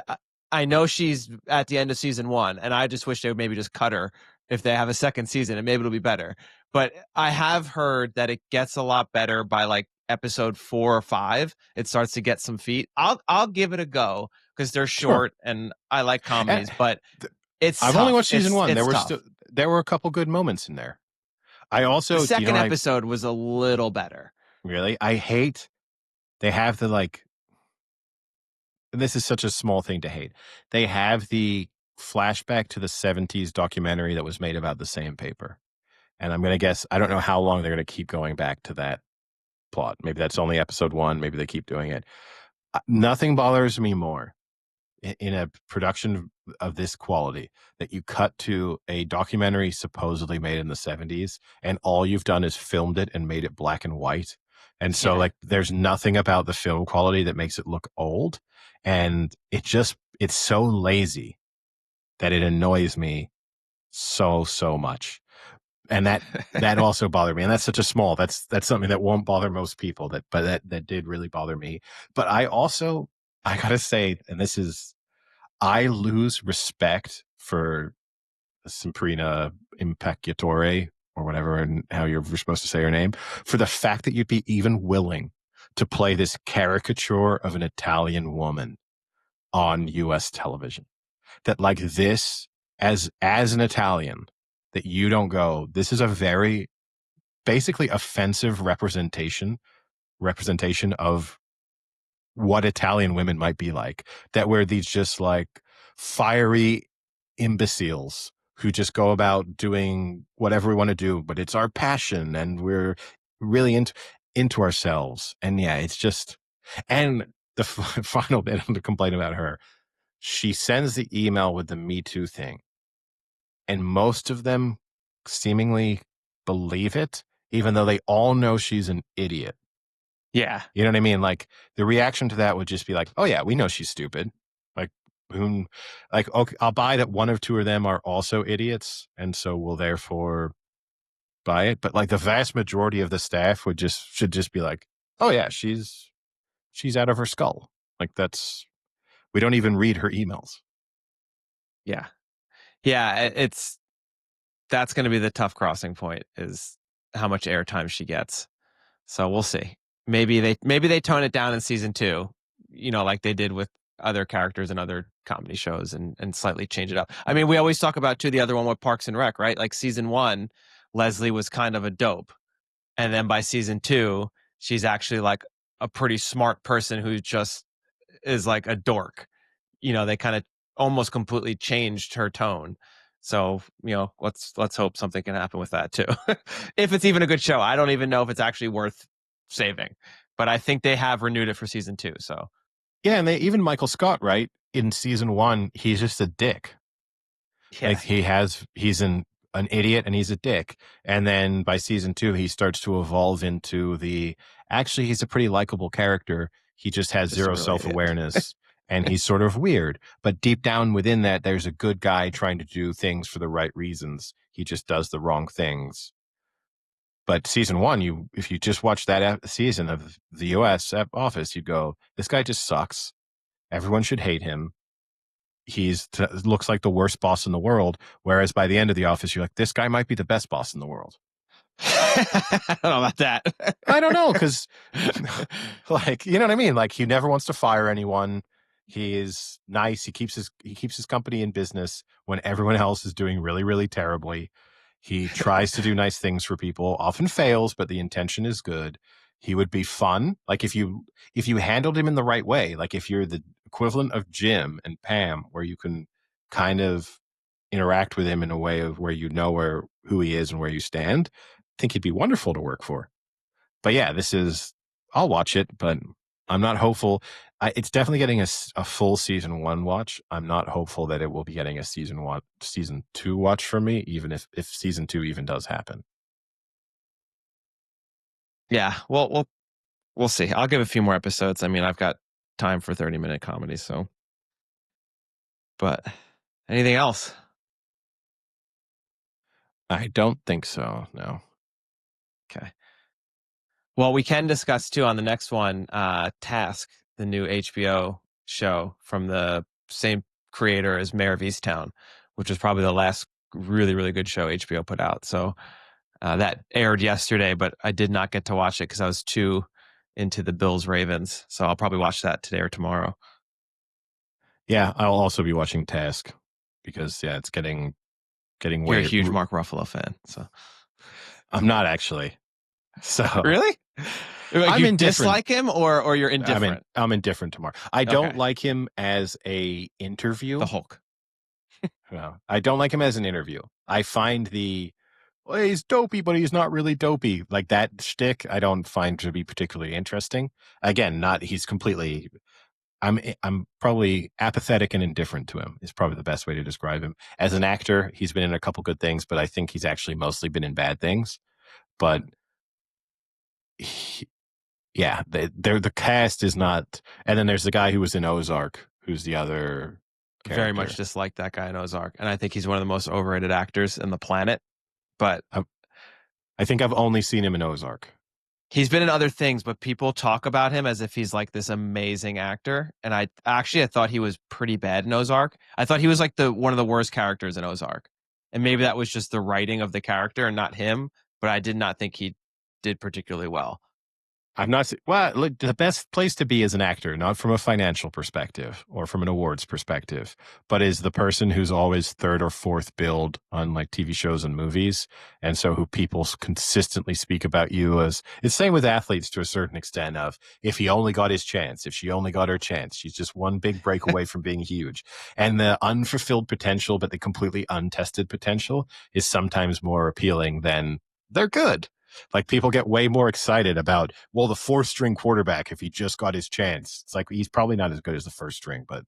I know she's at the end of season 1, and I just wish they would maybe just cut her if they have a second season, and maybe it'll be better. But I have heard that it gets a lot better by like episode 4 or 5. It starts to get some feet. I'll give it a go because they're Sure. short and I like And comedies, but it's I've only tough. watched season one. It's tough. There were a couple good moments in there. I The also, second episode was a little better. really, I hate they have the like. And this is such a small thing to hate. They have the flashback to the 70s documentary that was made about the same paper. And I'm going to guess, I don't know how long they're going to keep going back to that plot. Maybe that's only episode 1. Maybe they keep doing it. Nothing bothers me more in a production of this quality that you cut to a documentary supposedly made in the 70s and all you've done is filmed it and made it black and white. And so Yeah. like there's nothing about the film quality that makes it look old. And it's so lazy that it annoys me so much. And that also bothered me. And that's such a small, that's something that won't bother most people, but that did really bother me. But I gotta say, and this is, I lose respect for Semprina Impecatore or whatever, and how you're supposed to say her name, for the fact that you'd be even willing to play this caricature of an Italian woman on US television. That like this, as an Italian, that you don't go, this is a very basically offensive representation of what Italian women might be like. That we're these just like fiery imbeciles who just go about doing whatever we want to do, but it's our passion and we're really into ourselves. And yeah, it's just, and the final bit to complain about her, she sends the email with the Me Too thing, and most of them seemingly believe it, even though they all know she's an idiot. Yeah. You know what I mean? Like the reaction to that would just be like, "Oh yeah, we know she's stupid." Like, whom? Like, okay, I'll buy that one or two of them are also idiots, and so we'll therefore buy it. But like the vast majority of the staff should just be like, "Oh yeah, she's out of her skull." Like we don't even read her emails. Yeah. Yeah. That's going to be the tough crossing point, is how much airtime she gets. So we'll see. Maybe they tone it down in season 2, like they did with other characters and other comedy shows, and slightly change it up. I mean, we always talk about too, the other one with Parks and Rec, right? Like season 1, Leslie was kind of a dope. And then by season 2, she's actually like a pretty smart person who just is like a dork. They kind of almost completely changed her tone. So, let's hope something can happen with that too. If it's even a good show. I don't even know if it's actually worth saving, but I think they have renewed it for season 2. So Yeah, and even Michael Scott, right? In season 1, he's just a dick. yeah, Like he's an idiot and he's a dick. And then by season 2, he starts to evolve into actually he's a pretty likable character. He just has just zero really self-awareness and he's sort of weird. But deep down within that, there's a good guy trying to do things for the right reasons. He just does the wrong things. But season 1, if you just watch that season of the US Office, you'd go, this guy just sucks. Everyone should hate him. Looks like the worst boss in the world. Whereas by the end of The Office, you're like, this guy might be the best boss in the world. I don't know about that. I don't know, because like, you know what I mean? Like, he never wants to fire anyone. He is nice. He keeps his company in business when everyone else is doing really, really terribly. He tries to do nice things for people, often fails, but the intention is good. He would be fun. Like if you handled him in the right way, like if you're the equivalent of Jim and Pam, where you can kind of interact with him in a way of where you know who he is and where you stand, I think he'd be wonderful to work for. But yeah, I'll watch it, but I'm not hopeful. It's definitely getting a full season 1 watch. I'm not hopeful that it will be getting a season 2 watch for me, even if season 2 even does happen. Yeah, well, we'll see. I'll give a few more episodes. I mean, I've got time for 30-minute comedy, so. But anything else? I don't think so, no. Okay. Well, we can discuss too on the next one, Task, the new HBO show from the same creator as Mayor of Easttown, which was probably the last really, really good show HBO put out. So that aired yesterday, but I did not get to watch it because I was too into the Bills Ravens. So I'll probably watch that today or tomorrow. Yeah, I'll also be watching Task because it's getting You're way. a huge Mark Ruffalo fan, so. I'm not actually. So really, like I'm you indifferent. dislike him, or you're indifferent? I'm indifferent to Mark. I don't like him as a interview. The Hulk. No, I don't like him as an interview. I find he's dopey, but he's not really dopey. Like that shtick, I don't find to be particularly interesting. Again, he's completely. I'm probably apathetic and indifferent to him is probably the best way to describe him. As an actor, he's been in a couple good things, but I think he's actually mostly been in bad things. But the cast is not. And then there's the guy who was in Ozark, who's the other character. Very much dislike that guy in Ozark, and I think he's one of the most overrated actors in the planet. But I think I've only seen him in Ozark. He's been in other things, but people talk about him as if he's like this amazing actor. And I thought he was pretty bad in Ozark. I thought he was like one of the worst characters in Ozark. And maybe that was just the writing of the character and not him, but I did not think he did particularly well. I'm not well. Look, the best place to be as an actor, not from a financial perspective or from an awards perspective, but is the person who's always third or fourth billed on like TV shows and movies, and so who people consistently speak about you as. It's same with athletes to a certain extent. Of if he only got his chance, if she only got her chance, she's just one big break away from being huge. And the unfulfilled potential, but the completely untested potential, is sometimes more appealing than they're good. Like people get way more excited about, well, the fourth string quarterback, if he just got his chance. It's like, he's probably not as good as the first string, but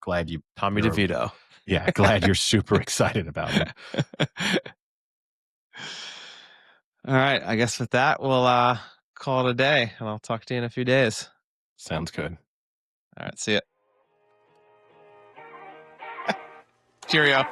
glad Tommy DeVito. Yeah. Glad you're super excited about him. All right. I guess with that, we'll call it a day, and I'll talk to you in a few days. Sounds good. All right. See ya. Cheerio.